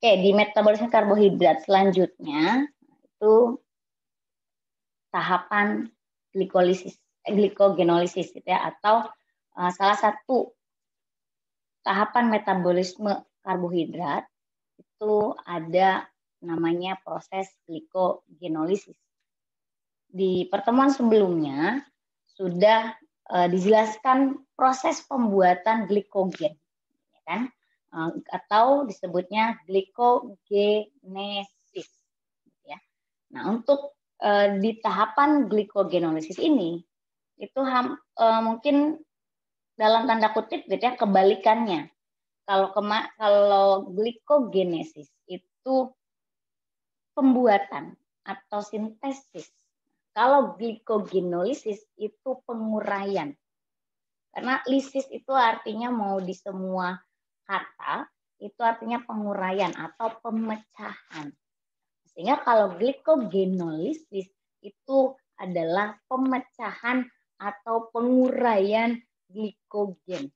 Oke, di metabolisme karbohidrat selanjutnya itu tahapan glikogenolisis gitu ya, atau salah satu tahapan metabolisme karbohidrat itu ada namanya proses glikogenolisis. Di pertemuan sebelumnya sudah dijelaskan proses pembuatan glikogen, ya kan? Atau disebutnya glikogenesis. Ya. Nah, untuk di tahapan glikogenolisis ini itu mungkin dalam tanda kutip gitu ya, kebalikannya. Kalau glikogenesis itu pembuatan atau sintesis. Kalau glikogenolisis itu penguraian. Karena lisis itu artinya mau di semua kata, itu artinya penguraian atau pemecahan. Sehingga kalau glikogenolisis itu adalah pemecahan atau penguraian glikogen.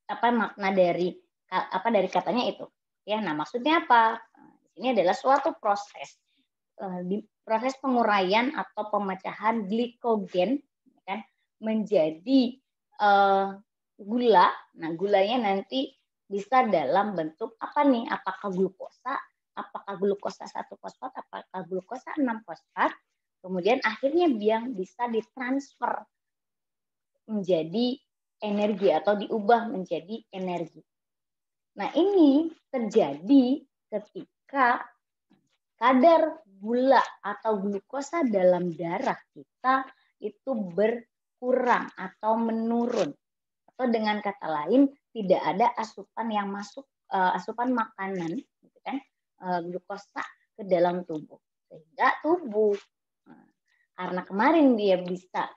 Apa makna dari katanya itu? Ya, nah maksudnya apa? Ini adalah suatu proses proses penguraian atau pemecahan glikogen kan menjadi gula. Nah, gulanya nanti bisa dalam bentuk apa nih? Apakah glukosa, apakah glukosa 1 fosfat, apakah glukosa 6 fosfat. Kemudian akhirnya yang bisa ditransfer menjadi energi atau diubah menjadi energi. Nah, ini terjadi ketika kadar gula atau glukosa dalam darah kita itu berkurang atau menurun. Atau dengan kata lain, tidak ada asupan yang masuk, asupan makanan, gitu kan, glukosa ke dalam tubuh. Sehingga tubuh, karena kemarin dia bisa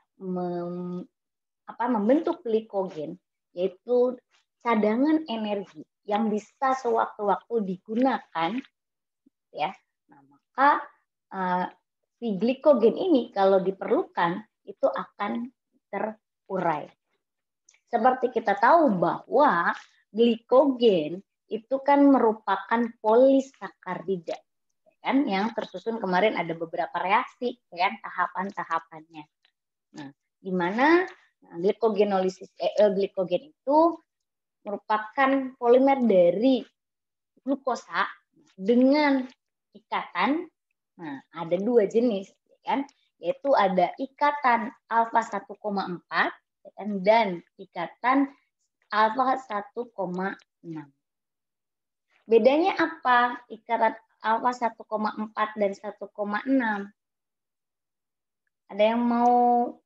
membentuk glikogen, yaitu cadangan energi yang bisa sewaktu-waktu digunakan, ya. Nah, maka si glikogen ini kalau diperlukan itu akan terurai. Seperti kita tahu bahwa glikogen itu kan merupakan polisakarida, kan, yang tersusun kemarin ada beberapa reaksi, kan, tahapan-tahapannya. Nah, di mana glikogen itu merupakan polimer dari glukosa dengan ikatan. Nah, ada 2 jenis, kan? Yaitu ada ikatan alfa 1,4 dan ikatan alfa 1,6. Bedanya apa ikatan alfa 1,4 dan 1,6? Ada yang mau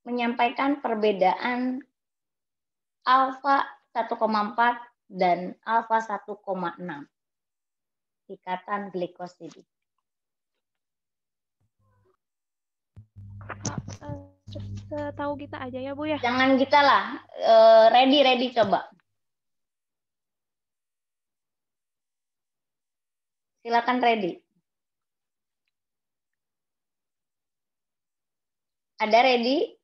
menyampaikan perbedaan alfa 1,4 dan alfa 1,6 ikatan glikosida? Setahu kita aja ya Bu ya. Jangan kita lah, ready coba. Silakan ready. Ada ready?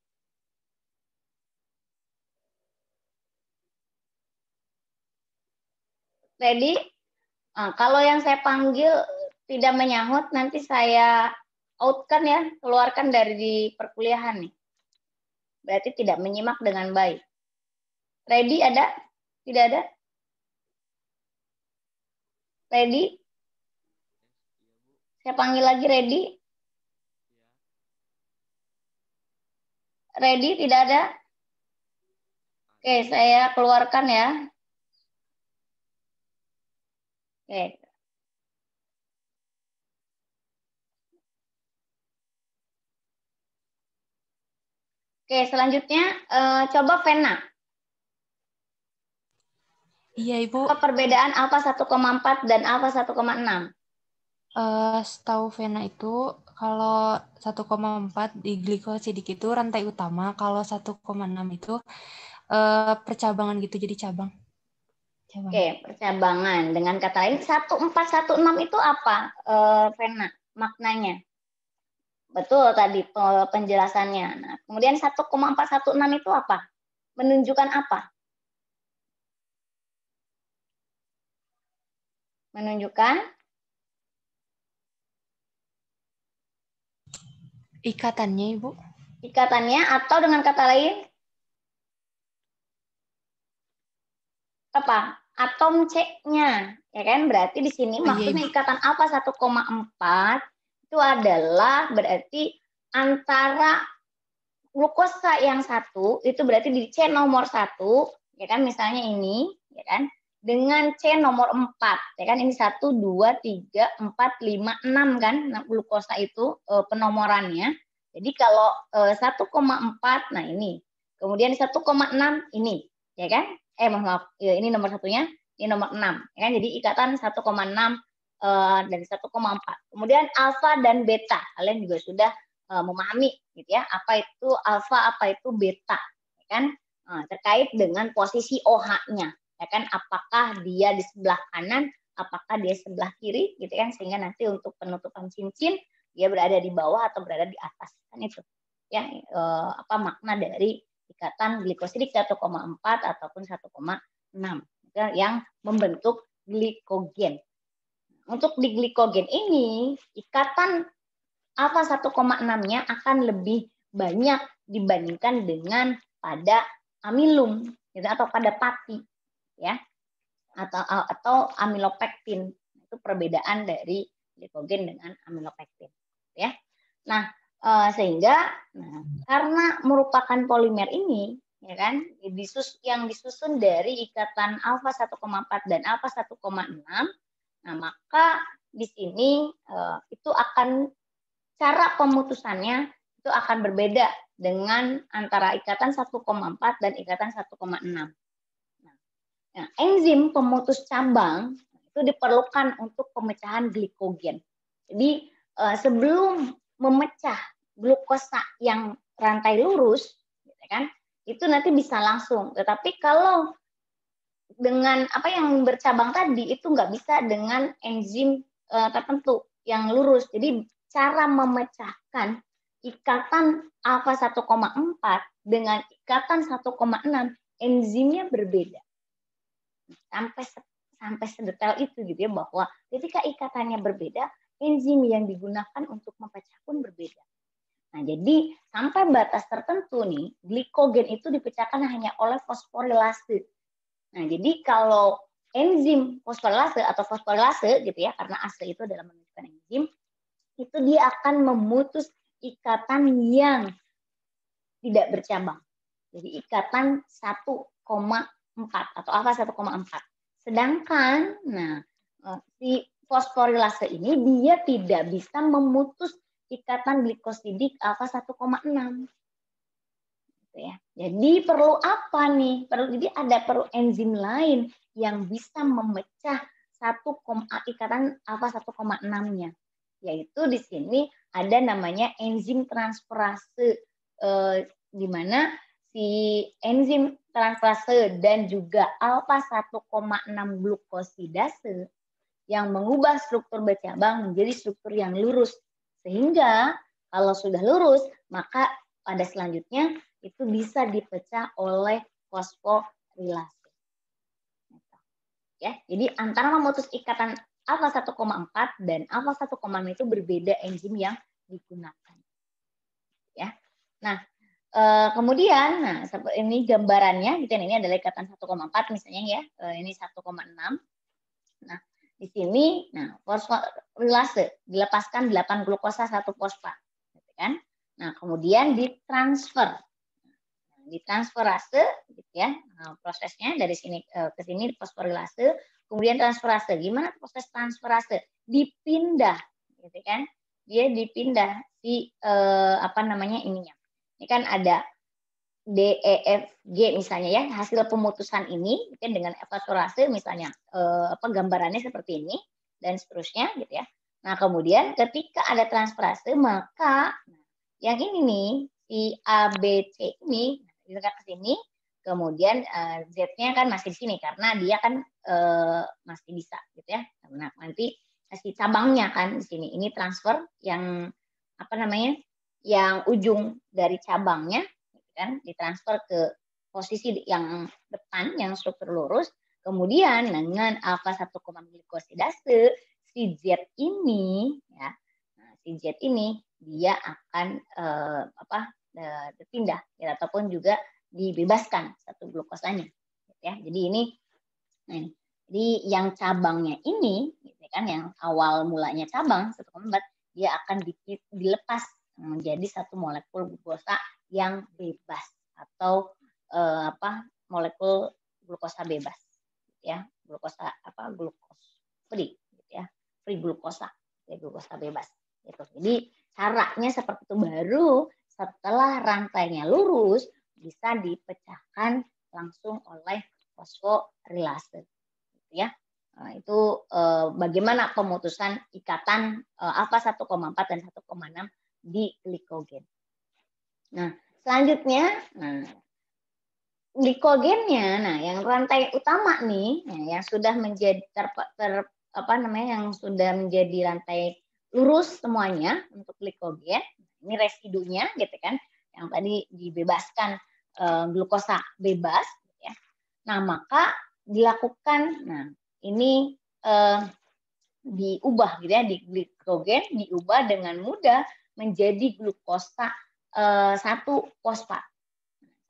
Ready? Nah, kalau yang saya panggil tidak menyahut, nanti saya outkan ya, keluarkan dari perkuliahan nih. Berarti tidak menyimak dengan baik. Ready ada? Tidak ada? Ready? Saya panggil lagi ready? Ready? Tidak ada? Oke, saya keluarkan ya. Oke. Oke, selanjutnya coba Vena. Iya, Ibu. Apa perbedaan alfa 1,4 dan alfa 1,6? Setahu Vena itu kalau 1,4 di glikosidik itu rantai utama, kalau 1,6 itu percabangan gitu, jadi cabang. Oke, percabangan. Dengan kata lain 1416 itu apa, Vena, maknanya? Betul tadi penjelasannya. Nah, kemudian 1,416 itu apa? Menunjukkan apa? menunjukkan Ikatannya, Ibu. ikatannya, atau dengan kata lain apa? Atom C-nya, ya kan? Berarti di sini Oh, iya, maksudnya Ibu. ikatan alfa 1,4 itu adalah berarti antara glukosa yang satu itu berarti di C nomor 1, ya kan? Misalnya ini, ya kan? Dengan C nomor 4, ya kan? Ini 1, 2, 3, 4, 5, 6 kan? Nah, glukosa itu penomorannya. Jadi kalau 1,4, nah ini. Kemudian 1,6 ini, ya kan? Maaf, ya, ini nomor satunya, ini nomor 6, ya kan? Jadi ikatan 1,6 dari 1,4. Kemudian alfa dan beta, kalian juga sudah memahami gitu ya, apa itu alfa, apa itu beta, ya kan? Terkait dengan posisi OH-nya, ya kan? Apakah dia di sebelah kanan, apakah dia sebelah kiri, gitu kan? Sehingga nanti untuk penutupan cincin dia berada di bawah atau berada di atas, kan itu ya, apa makna dari ikatan glikosidik 1,4 ataupun 1,6 yang membentuk glikogen. Untuk di glikogen ini, ikatan alfa 1,6-nya akan lebih banyak dibandingkan dengan pada amilum, gitu, atau pada pati, ya, atau amilopektin. Itu perbedaan dari glikogen dengan amilopektin, ya. Nah, sehingga karena merupakan polimer ini, ya kan, yang disusun dari ikatan alfa 1,4 dan alfa 1,6, nah maka di sini itu akan cara pemutusannya itu akan berbeda dengan antara ikatan 1,4 dan ikatan 1,6. Nah, enzim pemutus cabang itu diperlukan untuk pemecahan glikogen. Jadi sebelum memecah glukosa yang rantai lurus, gitu kan, itu nanti bisa langsung. Tetapi kalau dengan apa yang bercabang tadi itu nggak bisa dengan enzim tertentu yang lurus. Jadi cara memecahkan ikatan alfa 1,4 dengan ikatan 1,6 enzimnya berbeda. Sampai sedetail itu gitu ya, bahwa ketika ikatannya berbeda, enzim yang digunakan untuk memecah pun berbeda. Nah, jadi sampai batas tertentu nih, glikogen itu dipecahkan hanya oleh fosforilase. Nah, jadi kalau enzim fosforilase atau fosforilase gitu ya, karena ase itu adalah menunjukkan enzim, itu dia akan memutus ikatan yang tidak bercabang. Jadi ikatan 1,4 atau alfa 1,4. Sedangkan nah si fosforilase ini dia tidak bisa memutus ikatan glikosidik alfa 1,6. Ya. Jadi perlu apa nih? Jadi perlu enzim lain yang bisa memecah ikatan alfa 1,6-nya. Yaitu di sini ada namanya enzim transferase, di mana si enzim transferase dan juga alfa 1,6 glukosidase yang mengubah struktur bercabang menjadi struktur yang lurus. Sehingga kalau sudah lurus, maka pada selanjutnya itu bisa dipecah oleh fosforilase. Ya, jadi antara memutus ikatan alfa 1,4 dan alfa 1,6 itu berbeda enzim yang digunakan. Ya. Nah, kemudian ini gambarannya gitu, ini adalah ikatan 1,4 misalnya ya. Ini 1,6. Nah, di sini fosforilase dilepaskan 8 glukosa 1 fosfat, gitu kan? Nah, kemudian ditransferase gitu ya. Nah, prosesnya dari sini ke sini fosforilase, kemudian transferase. Gimana proses transferase? Dipindah gitu kan. Dia dipindah si ininya. Ini kan ada D, E, F, G misalnya ya, hasil pemutusan ini gitu, dengan fosforilase misalnya gambarannya seperti ini dan seterusnya gitu ya. Nah, kemudian ketika ada transferase maka yang ini nih si A, B, C ini dekat ke sini, kemudian Z-nya kan masih di sini karena dia kan masih bisa gitu ya. Nah, nanti si cabangnya kan di sini. Ini transfer yang yang ujung dari cabangnya gitu kan, ditransfer ke posisi yang depan yang struktur lurus. kemudian dengan alfa 1, glikosidase, si Z ini ya, si Z ini dia akan berpindah ya, ataupun juga dibebaskan satu glukosanya ya. Jadi ini jadi yang cabangnya ini gitu kan, yang awal mulanya cabang 1,4 dia akan dilepas menjadi satu molekul glukosa yang bebas atau molekul glukosa bebas ya, glukosa glukos free gitu ya, free glukosa ya, glukosa bebas gitu. Jadi caranya seperti itu, baru setelah rantainya lurus bisa dipecahkan langsung oleh fosforilase gitu ya. Nah, itu bagaimana pemutusan ikatan alfa 1,4 dan 1,6 di glikogen. Nah, selanjutnya glikogennya, yang rantai utama nih, yang sudah menjadi yang sudah menjadi rantai lurus semuanya untuk glikogen, ini residunya gitu kan, yang tadi dibebaskan glukosa bebas, gitu ya. Nah, maka dilakukan, ini diubah gitu ya, di glikogen diubah dengan mudah menjadi glukosa 1 fosfat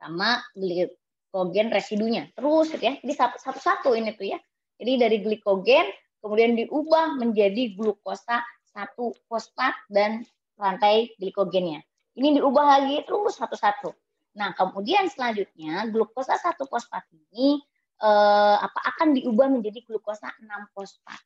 sama glikogen residunya terus gitu ya. Jadi satu-satu ini tuh ya. Jadi dari glikogen kemudian diubah menjadi glukosa 1 fosfat dan rantai glikogennya. Ini diubah lagi terus satu-satu. Nah, kemudian selanjutnya glukosa 1 fosfat ini akan diubah menjadi glukosa 6 fosfat.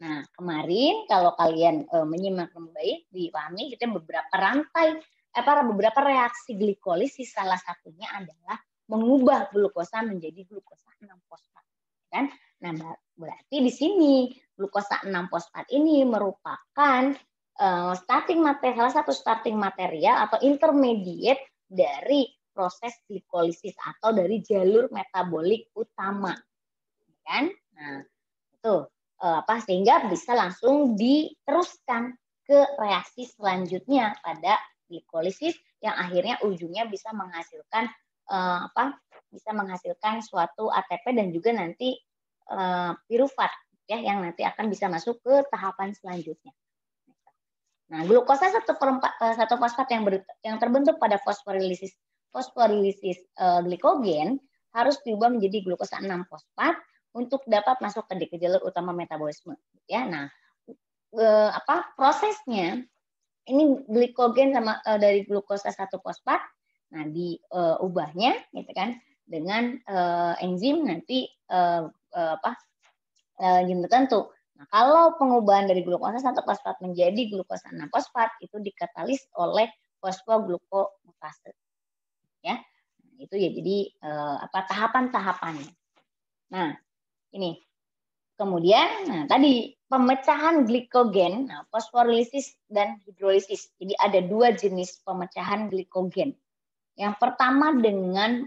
Nah, kemarin kalau kalian menyimak dengan baik, dipahami kita beberapa rantai beberapa reaksi glikolisis, salah satunya adalah mengubah glukosa menjadi glukosa 6 fosfat, kan? Nah, berarti di sini glukosa 6 fosfat ini merupakan salah satu starting material atau intermediate dari proses glikolisis atau dari jalur metabolik utama, kan? Nah, itu sehingga bisa langsung diteruskan ke reaksi selanjutnya pada glikolisis yang akhirnya ujungnya bisa menghasilkan bisa menghasilkan suatu ATP dan juga nanti pirufat ya, yang nanti akan bisa masuk ke tahapan selanjutnya. Nah, glukosa 1 fosfat yang terbentuk pada fosforilis glikogen harus diubah menjadi glukosa 6 fosfat untuk dapat masuk ke jalur utama metabolisme ya. Nah, prosesnya ini glikogen sama dari glukosa 1 fosfat, nah diubahnya gitu kan dengan enzim nanti enzim tertentu. Nah, kalau pengubahan dari glukosa 1 fosfat menjadi glukosa 6 fosfat itu dikatalis oleh fosfoglukomutase ya. Nah, itu ya, jadi tahapan-tahapannya. Nah, ini kemudian tadi pemecahan glikogen, fosforilis dan hidrolisis. Jadi ada 2 jenis pemecahan glikogen. Yang pertama dengan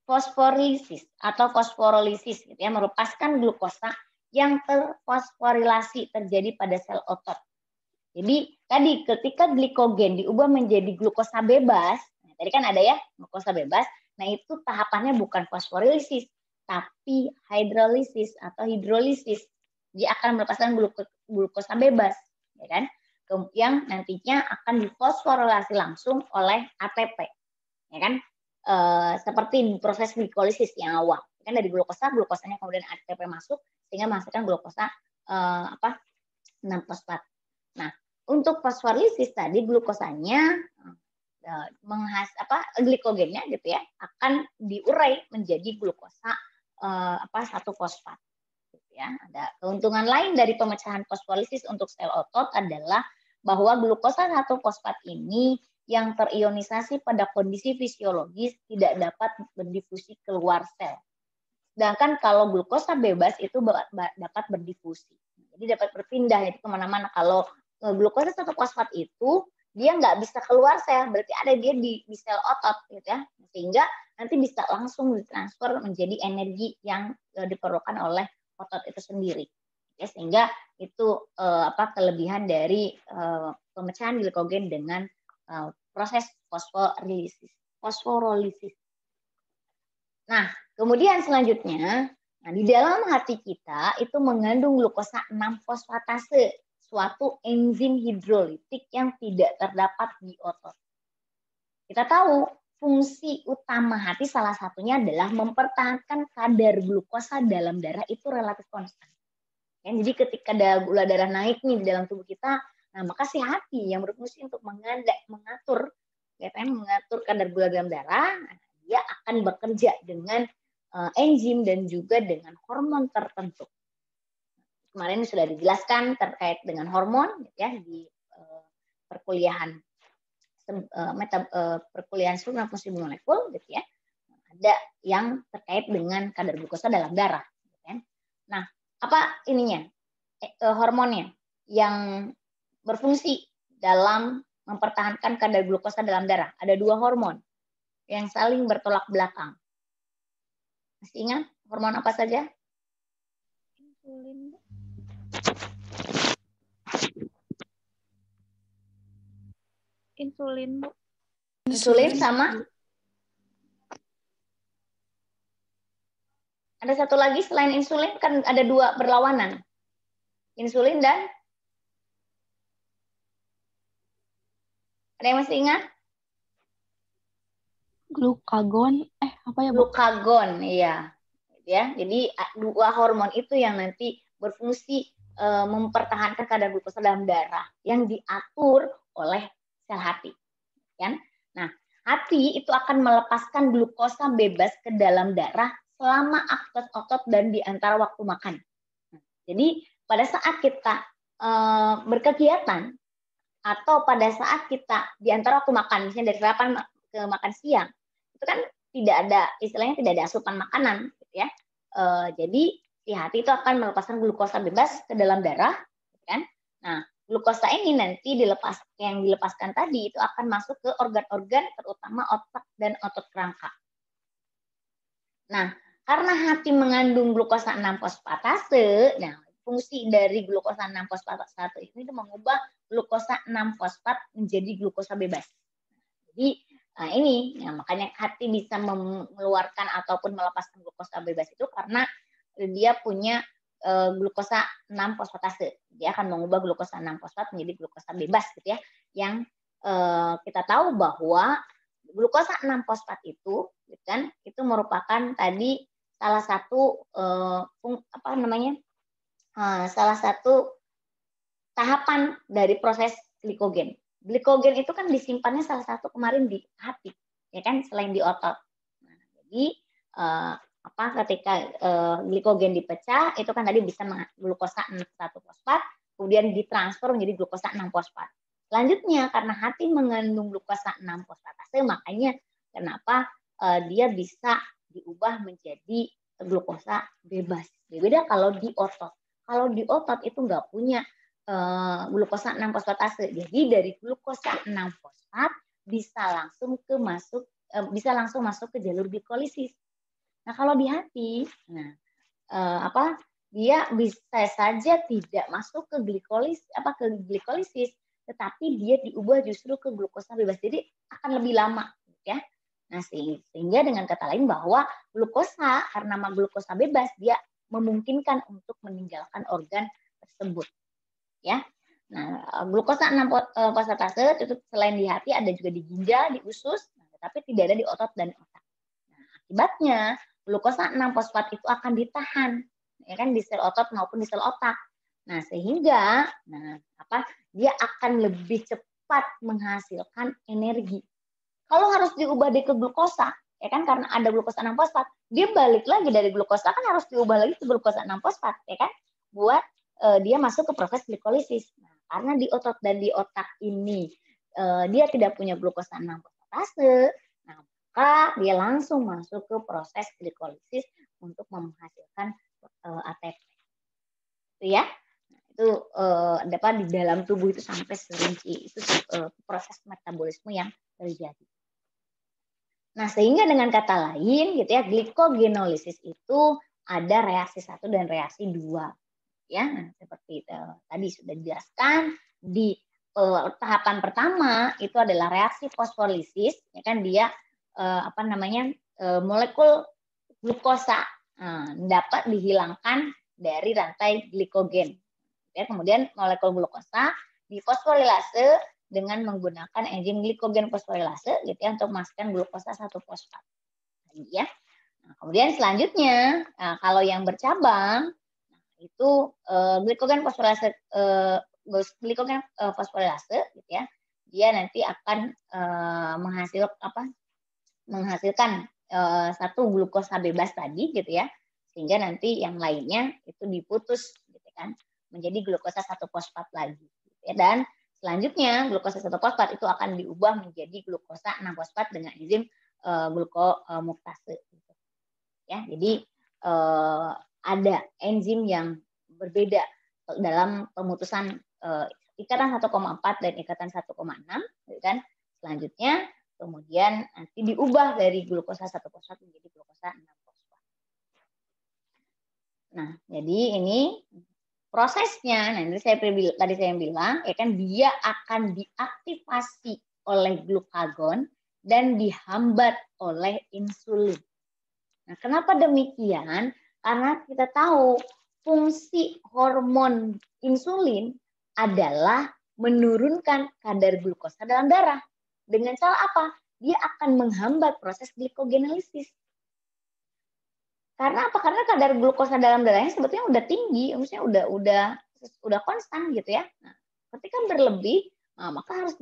fosforilis atau fosforolisis gitu ya, melepaskan glukosa yang terfosforilasi terjadi pada sel otot. Jadi tadi ketika glikogen diubah menjadi glukosa bebas, tadi kan ada ya glukosa bebas. Nah, itu tahapannya bukan fosforilis tapi hidrolisis atau hidrolisis. Dia akan melepaskan glukosa bebas, ya kan? Yang nantinya akan difosforilasi langsung oleh ATP, ya kan? Seperti proses glikolisis yang awal, kan dari glukosanya kemudian ATP masuk sehingga menghasilkan glukosa 6 fosfat. Nah, untuk fosforilis tadi glukosanya glikogennya gitu ya akan diurai menjadi glukosa 1 fosfat gitu ya. Ada keuntungan lain dari pemecahan fosforilis untuk sel otot adalah bahwa glukosa 1 fosfat ini yang terionisasi pada kondisi fisiologis tidak dapat berdifusi keluar sel. Sedangkan kalau glukosa bebas itu dapat berdifusi. Jadi dapat berpindah itu kemana-mana. Kalau glukosa 1 fosfat itu dia nggak bisa keluar sel, berarti ada dia di sel otot gitu ya, sehingga nanti bisa langsung ditransfer menjadi energi yang diperlukan oleh otot itu sendiri ya, sehingga itu kelebihan dari pemecahan glikogen dengan proses fosforolisis. Nah, kemudian selanjutnya Nah, di dalam hati kita itu mengandung glukosa 6-fosfatase, suatu enzim hidrolitik yang tidak terdapat di otot. Kita tahu fungsi utama hati salah satunya adalah mempertahankan kadar glukosa dalam darah itu relatif konstan. Ya, jadi ketika ada gula darah naik nih di dalam tubuh kita, nah maka si hati yang berfungsi untuk mengatur kadar gula dalam darah, dia akan bekerja dengan enzim dan juga dengan hormon tertentu. Kemarin sudah dijelaskan terkait dengan hormon ya di perkuliahan perkuliahan struktur fungsi molekul gitu ya. Ada yang terkait dengan kadar glukosa dalam darah gitu kan. Nah, apa ininya? Hormonnya yang berfungsi dalam mempertahankan kadar glukosa dalam darah. Ada 2 hormon yang saling bertolak belakang. Masih ingat hormon apa saja? Insulin. Insulin, Bu. Insulin sama? Ada satu lagi selain insulin, kan ada 2 berlawanan. Insulin dan? Ada yang masih ingat? Glukagon. Apa ya, Bu? Glukagon, iya. Ya, jadi 2 hormon itu yang nanti berfungsi mempertahankan kadar glukosa dalam darah yang diatur oleh sel hati. Kan? Nah, hati itu akan melepaskan glukosa bebas ke dalam darah selama akses otot dan di antara waktu makan. Jadi pada saat kita berkegiatan atau pada saat kita di antara waktu makan, misalnya dari sarapan ke makan siang, itu kan tidak ada istilahnya tidak ada asupan makanan, gitu ya. Jadi si hati itu akan melepaskan glukosa bebas ke dalam darah, kan? Nah, glukosa ini nanti yang dilepaskan tadi itu akan masuk ke organ-organ terutama otak dan otot kerangka. Nah, karena hati mengandung glukosa 6-fosfatase, nah fungsi dari glukosa 6-fosfatase ini itu mengubah glukosa 6-fosfat menjadi glukosa bebas. Jadi makanya hati bisa mengeluarkan ataupun melepaskan glukosa bebas itu karena dia punya glukosa 6-fosfatase. Dia akan mengubah glukosa 6-fosfat menjadi glukosa bebas gitu ya. Yang kita tahu bahwa glukosa 6-fosfat itu kan itu merupakan tadi salah satu salah satu tahapan dari proses glikogen. Glikogen itu kan disimpannya salah satu kemarin di hati, ya kan, selain di otot. Nah, jadi ketika glikogen dipecah, itu kan tadi bisa glukosa 1-fosfat, kemudian ditransfer menjadi glukosa 6-fosfat. Selanjutnya, karena hati mengandung glukosa 6-fosfatase, makanya kenapa dia bisa diubah menjadi glukosa bebas. Berbeda kalau di otot. Kalau di otot itu nggak punya glukosa 6-fosfatase. Jadi dari glukosa 6-fosfat bisa langsung masuk ke jalur glikolisis. Nah, kalau di hati, dia bisa saja tidak masuk ke glikolisis, tetapi dia diubah justru ke glukosa bebas. Jadi akan lebih lama, ya. Nah, sehingga dengan kata lain bahwa glukosa karena glukosa bebas dia memungkinkan untuk meninggalkan organ tersebut. Ya, nah glukosa 6-fosfatase itu selain di hati ada juga di ginjal, di usus, tetapi tidak ada di otot dan otak. Nah, akibatnya glukosa 6-fosfat itu akan ditahan, ya kan, di sel otot maupun di sel otak. Nah, sehingga dia akan lebih cepat menghasilkan energi. Kalau harus diubah ke glukosa, ya kan, karena ada glukosa 6-fosfat, dia balik lagi dari glukosa kan harus diubah lagi ke glukosa 6-fosfat, ya kan, buat dia masuk ke proses glikolisis. Nah, karena di otot dan di otak ini dia tidak punya glukosa 6-fosfatase, nah, maka dia langsung masuk ke proses glikolisis untuk menghasilkan ATP. Itu ya. Nah, itu dapat di dalam tubuh itu sampai serinci itu proses metabolisme yang terjadi. Nah, sehingga dengan kata lain gitu ya, glikogenolisis itu ada reaksi 1 dan reaksi 2. Ya, seperti tadi sudah dijelaskan di tahapan pertama itu adalah reaksi fosfolisis, ya kan, dia molekul glukosa dapat dihilangkan dari rantai glikogen. Ya, kemudian molekul glukosa difosforilase dengan menggunakan enzim glikogen fosforilase gitu ya untuk memastikan glukosa 1-fosfat. Ya. Nah, kemudian selanjutnya kalau yang bercabang itu glikogen fosforilase gitu ya. Dia nanti akan menghasilkan satu glukosa bebas tadi gitu ya. Sehingga nanti yang lainnya itu diputus gitu kan menjadi glukosa 1-fosfat lagi gitu ya. Dan selanjutnya glukosa 1-fosfat itu akan diubah menjadi glukosa 6-fosfat dengan enzim glukomuktase gitu. Ya, jadi ada enzim yang berbeda dalam pemutusan ikatan 1,4 dan ikatan 1,6 gitu kan. Selanjutnya kemudian nanti diubah dari glukosa 1-fosfat menjadi glukosa 6-fosfat. Nah, jadi ini prosesnya. Nah, tadi saya bilang ya kan dia akan diaktifasi oleh glukagon dan dihambat oleh insulin. Nah, kenapa demikian? Karena kita tahu fungsi hormon insulin adalah menurunkan kadar glukosa dalam darah. Dengan cara apa? Dia akan menghambat proses glikogenolisis. Karena apa? Karena kadar glukosa dalam darahnya sebetulnya udah tinggi, maksudnya udah konstan gitu ya. Nah, ketika berlebih, maka harus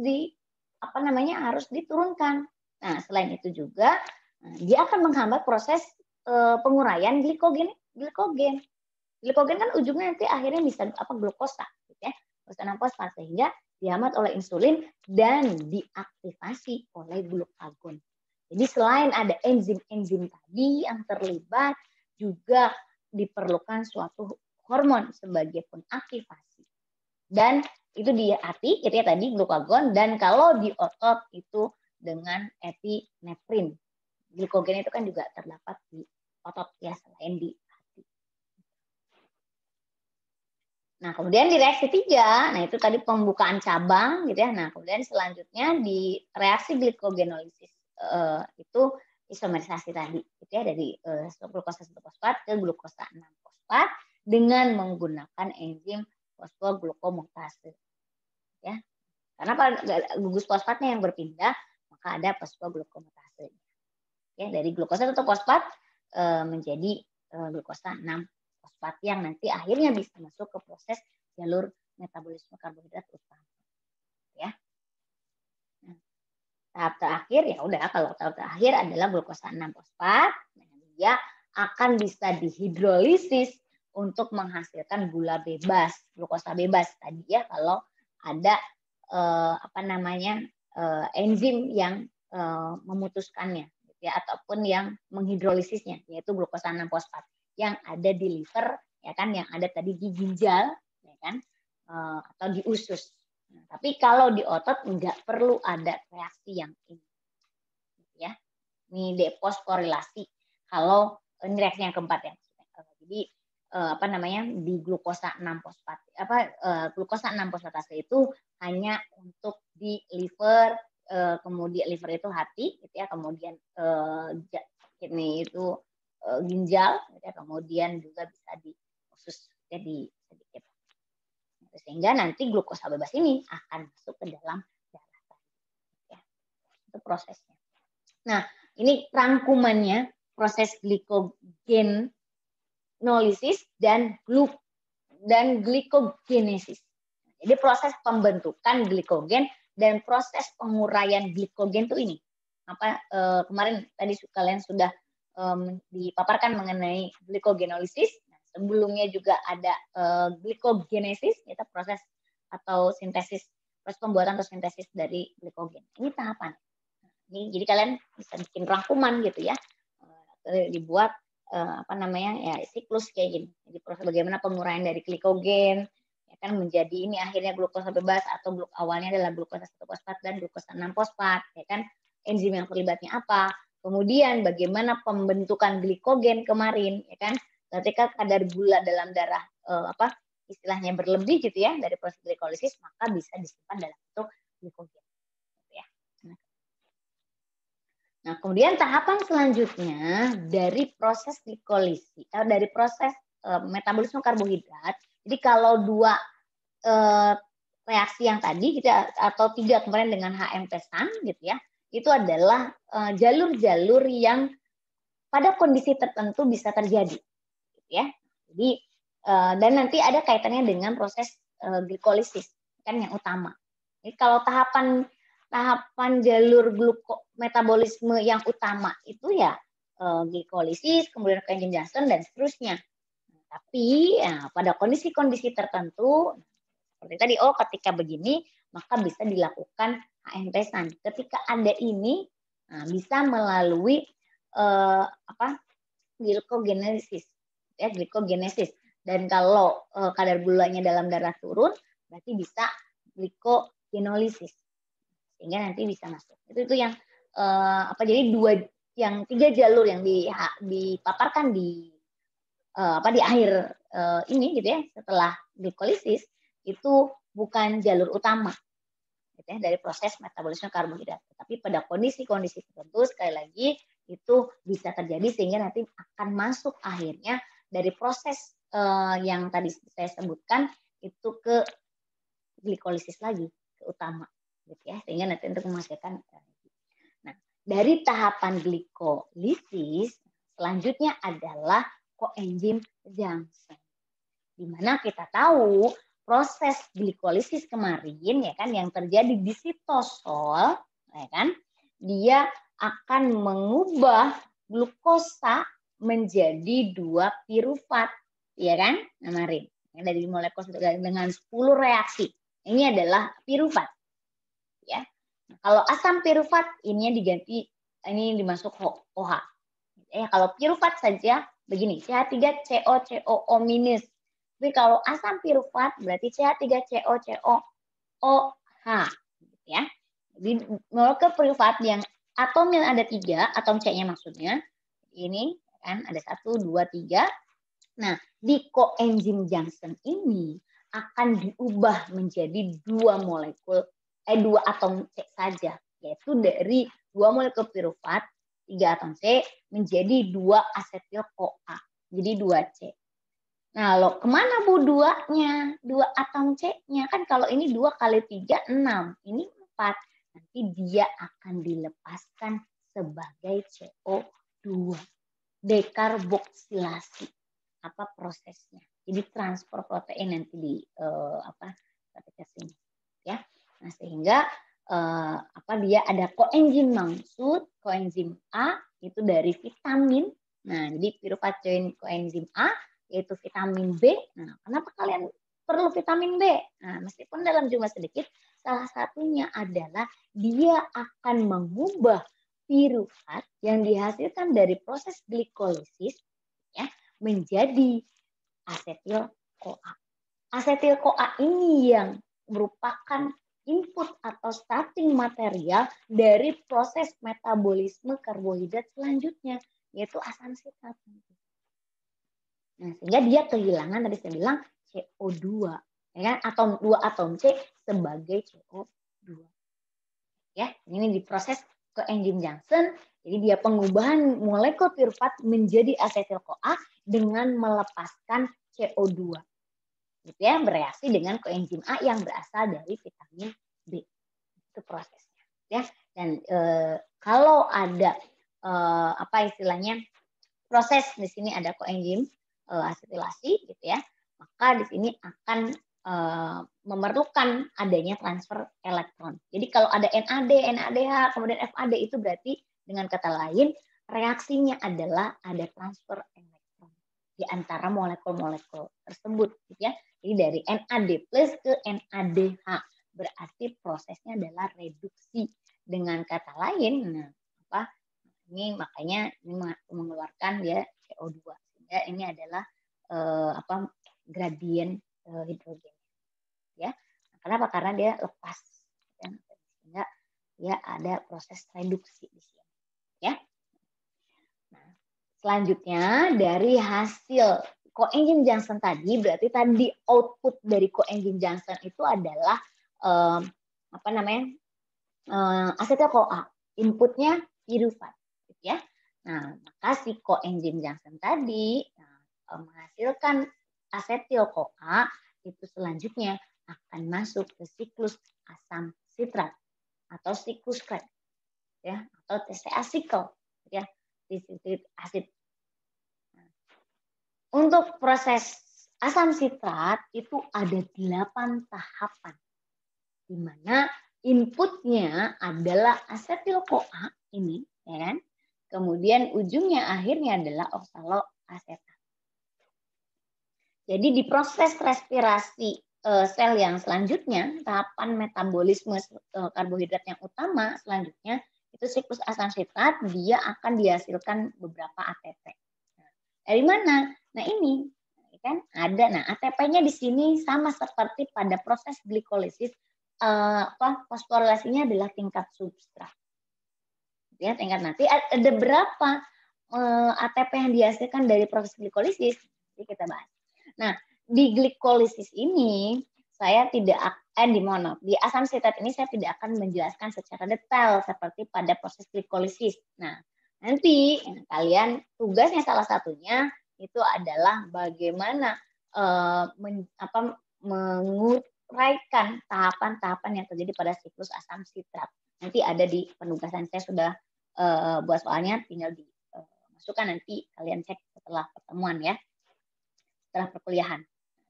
diturunkan. Nah, selain itu juga dia akan menghambat proses penguraian glikogen. Glikogen kan ujungnya nanti akhirnya bisa glukosa, gitu ya, glukosa 6-fosfat sehingga dihambat oleh insulin dan diaktifasi oleh glukagon. Jadi selain ada enzim-enzim tadi yang terlibat, juga diperlukan suatu hormon sebagai pengaktifasi. Dan itu di hati, gitu ya tadi glukagon, dan kalau di otot itu dengan epinefrin. Glikogen itu kan juga terdapat di otot ya selain di hati. Nah, kemudian di reaksi 3, nah itu tadi pembukaan cabang gitu ya. Nah, kemudian selanjutnya di reaksi glikogenolisis itu isomerisasi tadi gitu ya dari glukosa 1-fosfat ke glukosa 6-fosfat dengan menggunakan enzim fosfoglukomuktase. Ya. Karena gugus fosfatnya yang berpindah, maka ada fosfoglukomuktase. Ya, dari glukosa 1-fosfat menjadi glukosa 6-fosfat yang nanti akhirnya bisa masuk ke proses jalur metabolisme karbohidrat utama. Ya. Nah, tahap terakhir ya udah, kalau tahap terakhir adalah glukosa 6-fosfat, dia akan bisa dihidrolisis untuk menghasilkan gula bebas, glukosa bebas tadi ya kalau ada enzim yang memutuskannya ya, ataupun yang menghidrolisisnya yaitu glukosa 6-fosfat yang ada di liver ya kan, yang ada tadi di ginjal ya kan, atau di usus. Nah, tapi kalau di otot nggak perlu ada reaksi yang ini ya, ini defosforilasi kalau ini reaksi yang keempat ya. Jadi di glukosa 6-fosfat glukosa 6-fosfatase itu hanya untuk di liver, kemudian liver itu hati gitu ya, kemudian ini itu ginjal gitu ya, kemudian juga bisa di usus ya, di sedikit. Sehingga nanti glukosa bebas ini akan masuk ke dalam darah ya. Itu prosesnya. Nah, ini rangkumannya proses glikogenolisis dan glikogenesis. Jadi proses pembentukan glikogen dan proses penguraian glikogen itu ini. Kemarin tadi kalian sudah dipaparkan mengenai glikogenolisis. Nah, sebelumnya juga ada glikogenesis, yaitu proses atau sintesis, proses pembuatan atau sintesis dari glikogen. Ini tahapan. Ini jadi kalian bisa bikin rangkuman gitu ya, dibuat siklus kayak gini. Jadi proses bagaimana penguraian dari glikogen ya kan menjadi ini akhirnya glukosa bebas atau awalnya adalah glukosa 1-fosfat dan glukosa 6-fosfat ya kan, enzim yang terlibatnya apa, kemudian bagaimana pembentukan glikogen kemarin ya kan, ketika kadar gula dalam darah istilahnya berlebih gitu ya dari proses glikolisis, maka bisa disimpan dalam bentuk glikogen. Nah, kemudian tahapan selanjutnya dari proses glikolisis, dari proses metabolisme karbohidrat. Jadi kalau dua reaksi yang tadi gitu atau tiga kemarin dengan HM-pesan gitu ya, itu adalah jalur-jalur yang pada kondisi tertentu bisa terjadi, gitu ya. Jadi dan nanti ada kaitannya dengan proses glikolisis kan yang utama. Jadi kalau tahapan jalur metabolisme yang utama itu ya glikolisis, kemudian enzim Johnson dan seterusnya. Tapi ya, pada kondisi-kondisi tertentu seperti tadi, ketika begini maka bisa dilakukan HM-pesan. Ketika ada ini bisa melalui glikogenesis, ya glikogenesis. Dan kalau kadar gulanya dalam darah turun, berarti bisa glikogenolisis, sehingga nanti bisa masuk. Itu yang jadi tiga jalur yang dipaparkan di akhir ini gitu ya, setelah glikolisis itu bukan jalur utama gitu ya, dari proses metabolisme karbohidrat. Tapi pada kondisi-kondisi tertentu sekali lagi itu bisa terjadi sehingga nanti akan masuk akhirnya dari proses yang tadi saya sebutkan itu ke glikolisis lagi, ke utama gitu ya, sehingga nanti untuk menghasilkan. Nah, dari tahapan glikolisis selanjutnya adalah koenzim Johnson. Di mana kita tahu proses glikolisis kemarin ya kan yang terjadi di sitosol ya kan, dia akan mengubah glukosa menjadi 2 pirufat ya kan kemarin. Dari molekul dengan 10 reaksi. Ini adalah pirufat. Ya. Nah, kalau asam pirufat ini diganti, ini dimasuk OH. Ya, kalau pirufat saja begini, CH3COCOO minus. Tapi kalau asam pirufat berarti CH3COCOOH, ya. Jadi molekul pirufat yang atomnya ada 3, atom C-nya maksudnya. Ini kan ada 1, 2, 3. Nah, di koenzim Johnson ini akan diubah menjadi 2 atom C saja, yaitu dari 2 molekul pirufat 3 atom C menjadi 2 asetil-CoA. Jadi 2C. Nah, lo kemana Bu 2-nya? 2 atom C-nya. Kan kalau ini 2 kali 3, 6. Ini 4. Nanti dia akan dilepaskan sebagai CO2. Dekarboksilasi. Apa prosesnya? Jadi transfer protein nanti di ke sini. Ya. Nah, sehingga dia ada koenzim maksud, koenzim A itu dari vitamin. Nah, jadi pirufat join koenzim A yaitu vitamin B. Nah, kenapa kalian perlu vitamin B? Nah, meskipun dalam jumlah sedikit, salah satunya adalah dia akan mengubah pirufat yang dihasilkan dari proses glikolisis ya menjadi asetil-CoA. Asetil-CoA ini yang merupakan input atau starting material dari proses metabolisme karbohidrat selanjutnya, yaitu asam sitat. Nah, sehingga dia kehilangan tadi saya bilang CO2, ya kan? 2 atom C sebagai CO2. Ya, ini diproses ke enzim Johnson, jadi dia pengubahan molekul pirufat menjadi asetil-CoA dengan melepaskan CO2. Gitu ya, bereaksi dengan koenzim A yang berasal dari vitamin B. Itu prosesnya ya. Dan kalau ada istilahnya proses di sini ada koenzim asetilasi gitu ya, maka di sini akan memerlukan adanya transfer elektron. Jadi kalau ada NAD, NADH, kemudian FAD itu berarti dengan kata lain reaksinya adalah ada transfer elektron di antara molekul-molekul tersebut gitu ya. Jadi dari NAD plus ke NADH berarti prosesnya adalah reduksi. Dengan kata lain, ini makanya ini mengeluarkan dia CO2 sehingga ini adalah gradien hidrogen ya. Kenapa? Karena dia lepas ya. Sehingga dia ada proses reduksi di sini ya. Nah, selanjutnya dari hasil koenzim Johnson tadi berarti tadi output dari koenzim Johnson itu adalah asetil-CoA, inputnya pirufat. ya. Nah, maka si koenzim junction tadi menghasilkan asetil-CoA itu selanjutnya akan masuk ke siklus asam sitrat atau siklus Krebs, ya, atau TCA cycle, ya, citric acid. Untuk proses asam sitrat itu ada 8 tahapan, di mana inputnya adalah asetil-CoA ini, ya kan? Kemudian ujungnya akhirnya adalah oksaloasetat. Jadi di proses respirasi sel yang selanjutnya, tahapan metabolisme karbohidrat yang utama selanjutnya itu siklus asam sitrat, dia akan dihasilkan beberapa ATP. Nah, dari mana? Nah ini kan ada. Nah ATP-nya di sini sama seperti pada proses glikolisis, fosforilasinya adalah tingkat substrat. Ya, tingkat nanti ada berapa ATP yang dihasilkan dari proses glikolisis? Jadi kita bahas. Nah, di glikolisis ini saya tidak di asam sitrat ini saya tidak akan menjelaskan secara detail seperti pada proses glikolisis. Nah, nanti kalian tugasnya salah satunya itu adalah bagaimana menguraikan tahapan-tahapan yang terjadi pada siklus asam sitrat. Nanti ada di penugasan saya sudah buat soalnya, tinggal dimasukkan nanti kalian cek setelah pertemuan ya, setelah perkuliahan.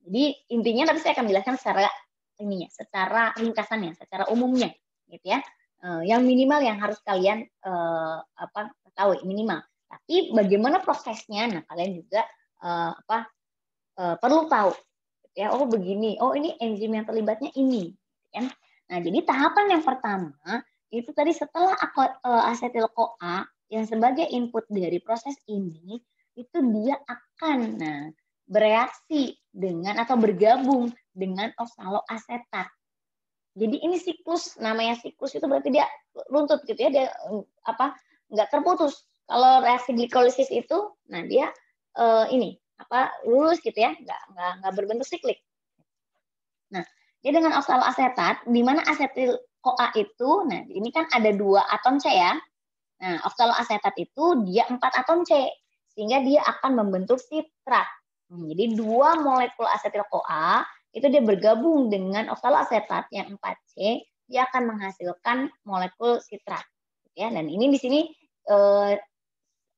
Jadi intinya nanti saya akan jelaskan secara ringkasannya, secara umumnya, gitu ya. Yang minimal yang harus kalian ketahui minimal. Tapi bagaimana prosesnya, nah kalian juga perlu tahu, gitu ya. Oh begini, oh ini enzim yang terlibatnya ini, kan? Nah jadi tahapan yang pertama itu tadi setelah asetil-CoA yang sebagai input dari proses ini, itu dia akan bereaksi dengan atau bergabung dengan oksaloasetat. Jadi ini siklus, namanya siklus itu berarti dia runtut gitu ya, dia nggak terputus. Kalau reaksi glikolisis itu, nah dia lurus gitu ya, nggak berbentuk siklik. Nah, dia dengan oksaloasetat, di mana asetil-CoA itu, nah ini kan ada 2 atom C ya. Nah, oksaloasetat itu dia 4 atom C, sehingga dia akan membentuk sitrat. Jadi 2 molekul asetil-CoA itu dia bergabung dengan oksaloasetat yang 4C, dia akan menghasilkan molekul sitrat. Ya, dan ini di sini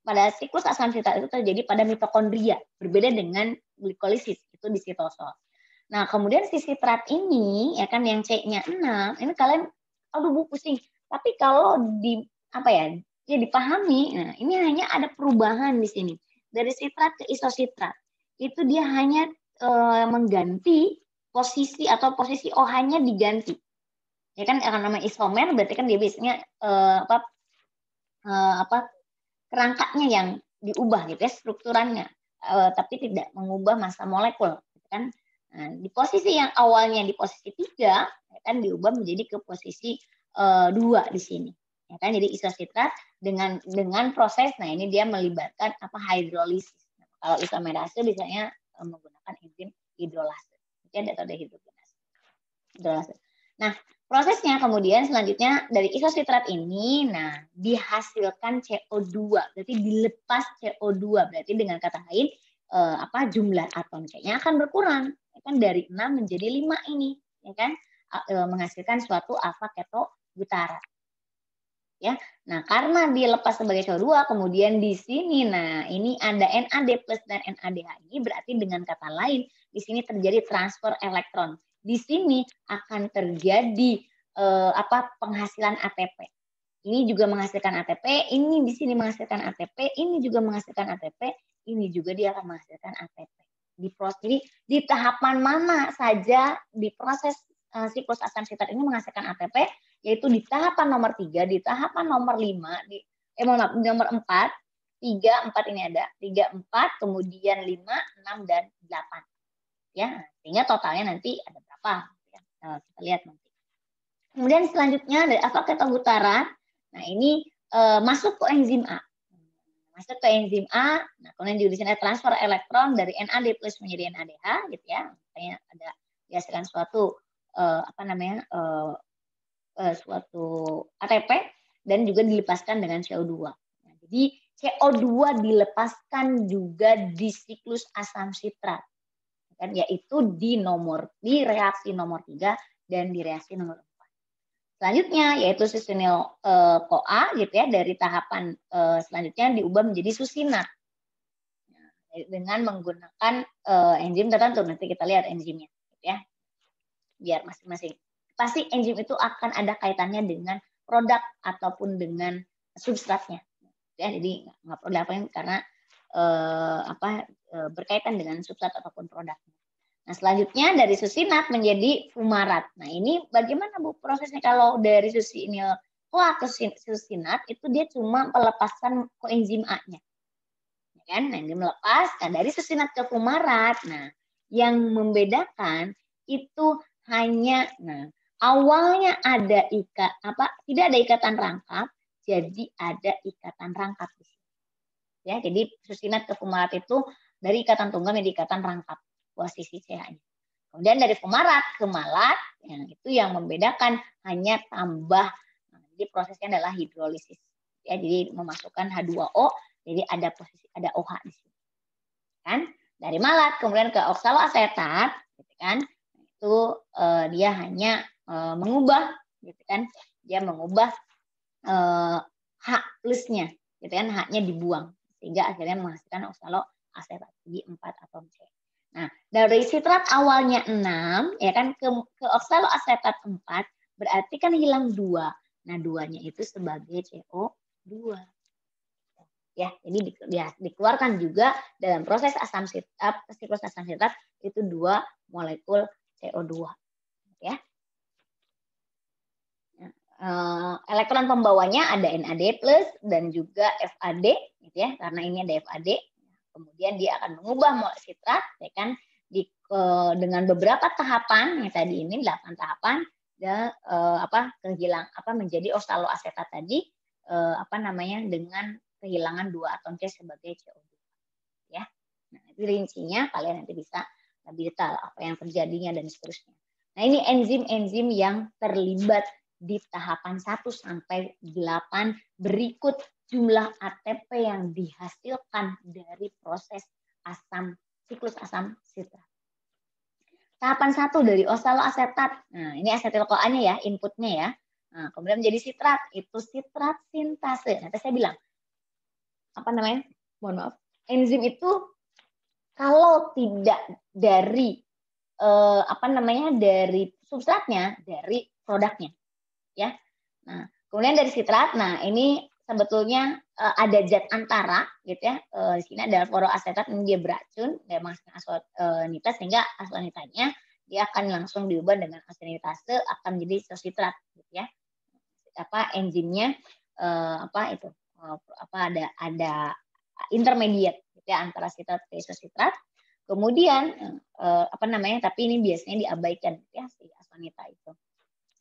pada siklus asam sitrat itu terjadi pada mitokondria, berbeda dengan glikolisis itu di sitosol. Nah, kemudian si sitrat ini ya kan yang C-nya 6, ini kalian aduh pusing. Tapi kalau dipahami, nah ini hanya ada perubahan di sini. Dari sitrat ke isositrat. Itu dia hanya mengganti posisi atau posisi OH-nya diganti. Ya kan namanya isomer berarti kan dia biasanya kerangkanya yang diubah gitu ya, strukturannya, tapi tidak mengubah massa molekul, gitu kan? Nah, di posisi yang awalnya di posisi 3, ya kan diubah menjadi ke posisi 2 di sini, ya kan? Jadi isositrat dengan proses, nah ini dia melibatkan hidrolisis. Nah, kalau isomerase biasanya menggunakan enzim hidrolase, atau dehidrogenase. Nah, prosesnya kemudian selanjutnya dari isositrat ini, nah dihasilkan CO2, berarti dilepas CO2, berarti dengan kata lain jumlah atom C-nya akan berkurang, ya kan dari 6 menjadi 5 ini, ya kan menghasilkan suatu alfa ketobutara. Ya, nah karena dilepas sebagai CO2, kemudian di sini, nah ini ada NAD plus dan NADH ini, berarti dengan kata lain di sini terjadi transfer elektron. Di sini akan terjadi penghasilan ATP. Ini juga menghasilkan ATP, ini di sini menghasilkan ATP, ini juga menghasilkan ATP, ini juga dia akan menghasilkan ATP. Jadi di tahapan mana saja di proses siklus asam sitrat ini menghasilkan ATP, yaitu di tahapan nomor 3, di tahapan nomor 5, nomor 4, 3, 4 ini ada, 3, 4, kemudian 5, 6, dan 8. Ya, sehingga totalnya nanti ada berapa? Ya, kita lihat nanti. Kemudian selanjutnya dari alfa ketobutarat, nah ini masuk ke enzim A. Masuk ke enzim A, nah kemudian juga di sini ada transfer elektron dari NAD plus menjadi NADH, gitu ya. Makanya ada dihasilkan suatu suatu ATP dan juga dilepaskan dengan CO2. Nah, Jadi CO2 dilepaskan juga di siklus asam sitrat, kan, yaitu di reaksi nomor 3 dan di reaksi nomor 4. Selanjutnya yaitu susinyl CoA gitu ya, dari tahapan selanjutnya diubah menjadi susinat dengan menggunakan enzim tertentu. Nanti kita lihat enzimnya gitu ya. Biar masing-masing. Pasti enzim itu akan ada kaitannya dengan produk ataupun dengan substratnya. Ya, jadi nggak perlu diapain karena berkaitan dengan substrat ataupun produknya. Nah, selanjutnya dari susinat menjadi fumarat. Nah, ini bagaimana Bu prosesnya kalau dari susinyl CoA ke susinat itu dia cuma melepaskan koenzim A-nya. Ya kan? Nah, ini melepas. Nah, dari susinat ke fumarat. Nah, yang membedakan itu hanya awalnya ada tidak ada ikatan rangkap, jadi ada ikatan rangkap di sini. Ya, jadi susinat ke fumarat itu dari ikatan tunggal menjadi ikatan rangkap posisi CH-nya. Kemudian dari fumarat ke malat, itu yang membedakan hanya tambah. Jadi prosesnya adalah hidrolisis. Ya, jadi memasukkan H2O, jadi ada OH di sini. Kan? Dari malat kemudian ke oksaloasetat, gitu kan? Itu dia hanya mengubah, gitu kan? Dia mengubah H plusnya, gitu kan? H-nya dibuang sehingga akhirnya menghasilkan oksaloasetat jadi 4 atom C. Nah, dari sitrat awalnya 6 ya kan ke oksaloasetat 4 berarti kan hilang 2. Nah, 2-nya itu sebagai CO2. Ya, jadi dikeluarkan juga dalam proses siklus asam sitrat itu 2 molekul CO2. Ya. Elektron pembawanya ada NAD+ dan juga FAD gitu ya, karena ini ada FAD. Kemudian dia akan mengubah sitrat ya kan dengan beberapa tahapan yang tadi ini 8 tahapan dan menjadi oksaloasetat tadi dengan kehilangan 2 atom C sebagai CO2 ya. Nah, itu rincinya kalian nanti bisa lebih detail apa yang terjadinya dan seterusnya. Nah, ini enzim-enzim yang terlibat di tahapan 1 sampai 8 berikut jumlah ATP yang dihasilkan dari proses siklus asam sitrat. Tahapan 1 dari oksaloasetat. Nah, ini asetil-CoA-nya ya, inputnya ya. Nah, kemudian menjadi sitrat, itu sitrat sintase. Nanti saya bilang mohon maaf, enzim itu kalau tidak dari dari substratnya, dari produknya. Ya. Nah, kemudian dari sitrat, nah ini sebetulnya ada zat antara gitu ya. Di sini ada fluoroasetat, dia beracun, dia menghasilkan aslonitas sehingga aslonitanya dia akan langsung diubah dengan aslonitase akan menjadi isositrat gitu ya. Enzimnya ada intermediate gitu ya antara sitrat ke isositrat. Kemudian tapi ini biasanya diabaikan gitu ya si aslonita itu.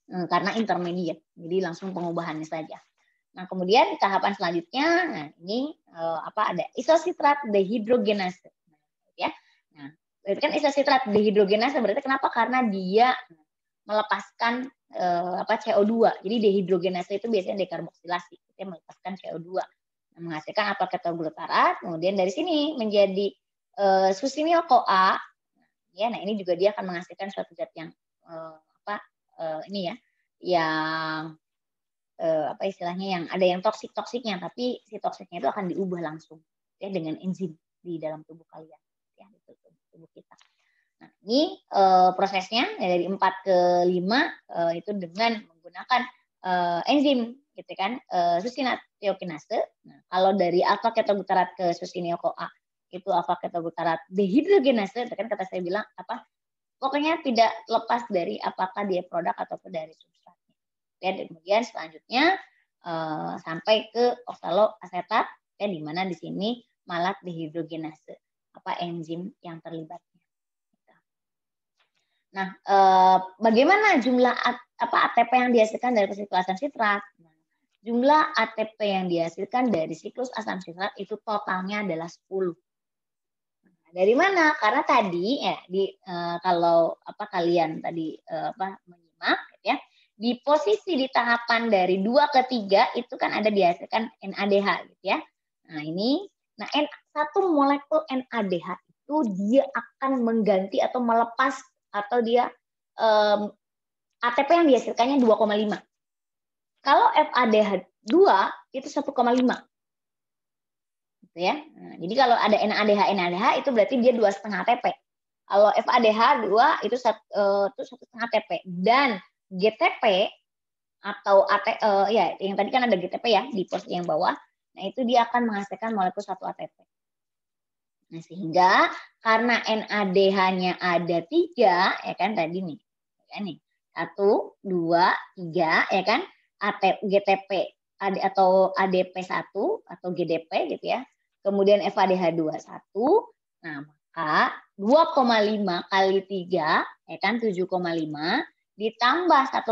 Karena intermediate, jadi langsung pengubahannya saja. Nah, kemudian tahapan selanjutnya, nah ini ada isositrat dehidrogenase, ya. Nah, berarti kan isositrat dehidrogenase berarti kenapa? Karena dia melepaskan CO2. Jadi dehidrogenase itu biasanya dekarboksilasi, dia melepaskan CO2, menghasilkan alfa-ketoglutarate. Kemudian dari sini menjadi susinyl CoA. Ya, nah ini juga dia akan menghasilkan suatu zat yang yang istilahnya yang ada yang toksiknya, tapi si toksiknya itu akan diubah langsung ya dengan enzim di dalam tubuh kalian ya, di tubuh kita. Nah, ini prosesnya dari 4 ke 5 itu dengan menggunakan enzim gitu kan, susinat thiokinase. Nah, kalau dari alfa-ketoglutarate ke susinyl CoA itu alfa-ketoglutarate dehidrogenase, kan kata saya bilang pokoknya tidak lepas dari apakah dia produk ataupun dari substratnya. Ya, kemudian selanjutnya sampai ke oksaloasetat, ya, di mana di sini malat dehidrogenase, enzim yang terlibatnya. Nah, bagaimana jumlah ATP yang dihasilkan dari siklus asam sitrat? Nah, jumlah ATP yang dihasilkan dari siklus asam sitrat itu totalnya adalah 10. Dari mana? Karena tadi ya kalau kalian tadi menyimak ya, di posisi di tahapan dari 2 ke 3 itu kan ada dihasilkan NADH gitu ya. Nah, ini. Nah, satu molekul NADH itu dia akan mengganti atau melepas atau dia ATP yang dihasilkannya 2,5. Kalau FADH2 itu 1,5. Gitu ya. Nah, jadi kalau ada NADH itu berarti dia 2,5 ATP. Kalau FADH2 itu 1,5 ATP. Dan GTP atau ya yang tadi kan ada GTP ya di posisi yang bawah. Nah, itu dia akan menghasilkan molekul 1 ATP. Nah, sehingga karena NADH-nya ada 3 ya kan tadi nih. Ya nih. 1, 2, 3 ya kan. GTP atau ADP1 atau GDP gitu ya. Kemudian FADH2 1. Nah, maka 2,5 kali 3 ya kan 7,5 ditambah 1,5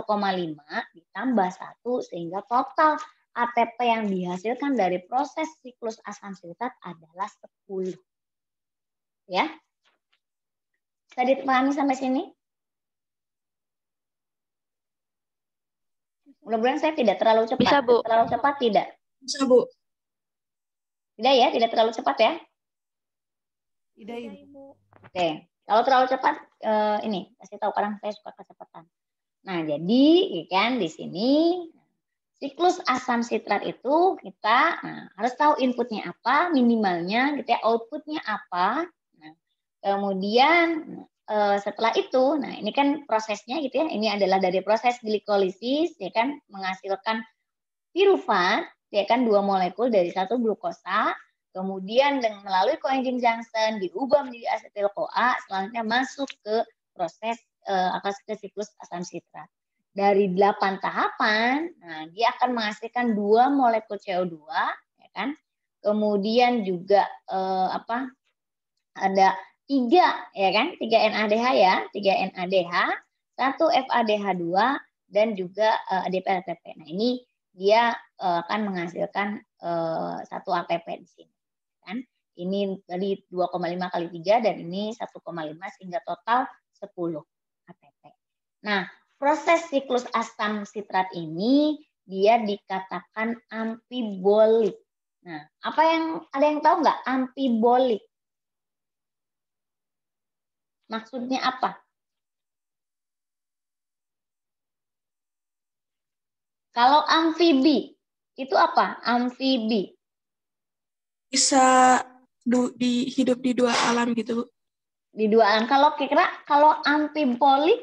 ditambah 1 sehingga total ATP yang dihasilkan dari proses siklus asam sitrat adalah 10. Ya. Bisa dipahami sampai sini? Mudah-mudahan saya tidak terlalu cepat. Bisa, Bu. Terlalu cepat tidak? Bisa, Bu. Tidak ya, tidak terlalu cepat ya? Tidak, Ibu. Oke, kalau terlalu cepat ini kasih tahu, kadang saya suka kecepatan. Nah, jadi kan di sini siklus asam sitrat itu kita harus tahu inputnya apa, minimalnya gitu ya, outputnya apa. Nah, kemudian setelah itu, nah ini kan prosesnya gitu ya, ini adalah dari proses glikolisis ya kan menghasilkan pirufat ya kan 2 molekul dari 1 glukosa. Kemudian melalui coenzim junction diubah menjadi asetil CoA, selanjutnya masuk ke proses ke siklus asam sitrat. Dari 8 tahapan, nah dia akan menghasilkan 2 molekul CO2, ya kan? Kemudian juga ada 3 ya kan? 3 NADH ya, 3 NADH, 1 FADH2 dan juga ADP-ATP. Nah, ini dia akan menghasilkan 1 ATP di sini. Kan? Ini dari 2,5 kali 3 dan ini 1,5 sehingga total 10 ATP. Nah, proses siklus asam sitrat ini dia dikatakan amfibolik. Nah, ada yang tahu nggak amfibolik? Maksudnya apa? Kalau amfibi itu apa? Amfibi Bisa hidup di 2 alam gitu, Bu. di 2 alam. Kalau amfibolik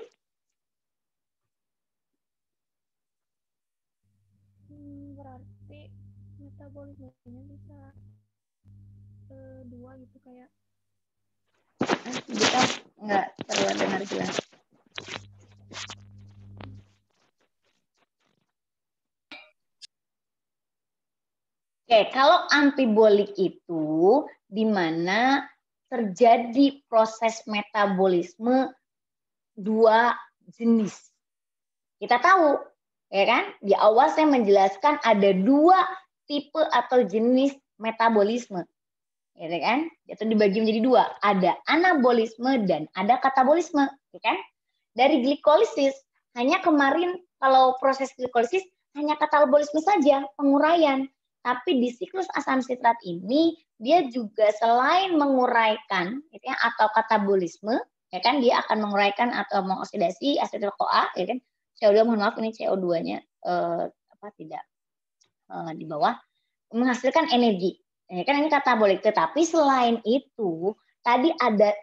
berarti metabolismenya bisa 2 gitu kayak. kita nggak terlalu dengar jelas. Oke, kalau amfibolik itu di mana terjadi proses metabolisme 2 jenis. Kita tahu, ya kan? Di awal saya menjelaskan ada 2 tipe atau jenis metabolisme. Ya kan? Itu dibagi menjadi 2. Ada anabolisme dan ada katabolisme, ya kan? Dari glikolisis, hanya kemarin kalau proses glikolisis hanya katabolisme saja, penguraian. Tapi di siklus asam sitrat ini dia juga selain menguraikan gitu ya, atau katabolisme, ya kan, dia akan menguraikan atau mengoksidasi asetil CoA, ya kan. CO2, mohon maaf ini CO2-nya tidak di bawah, menghasilkan energi. Ya kan ini katabolik. Tetapi selain itu tadi ada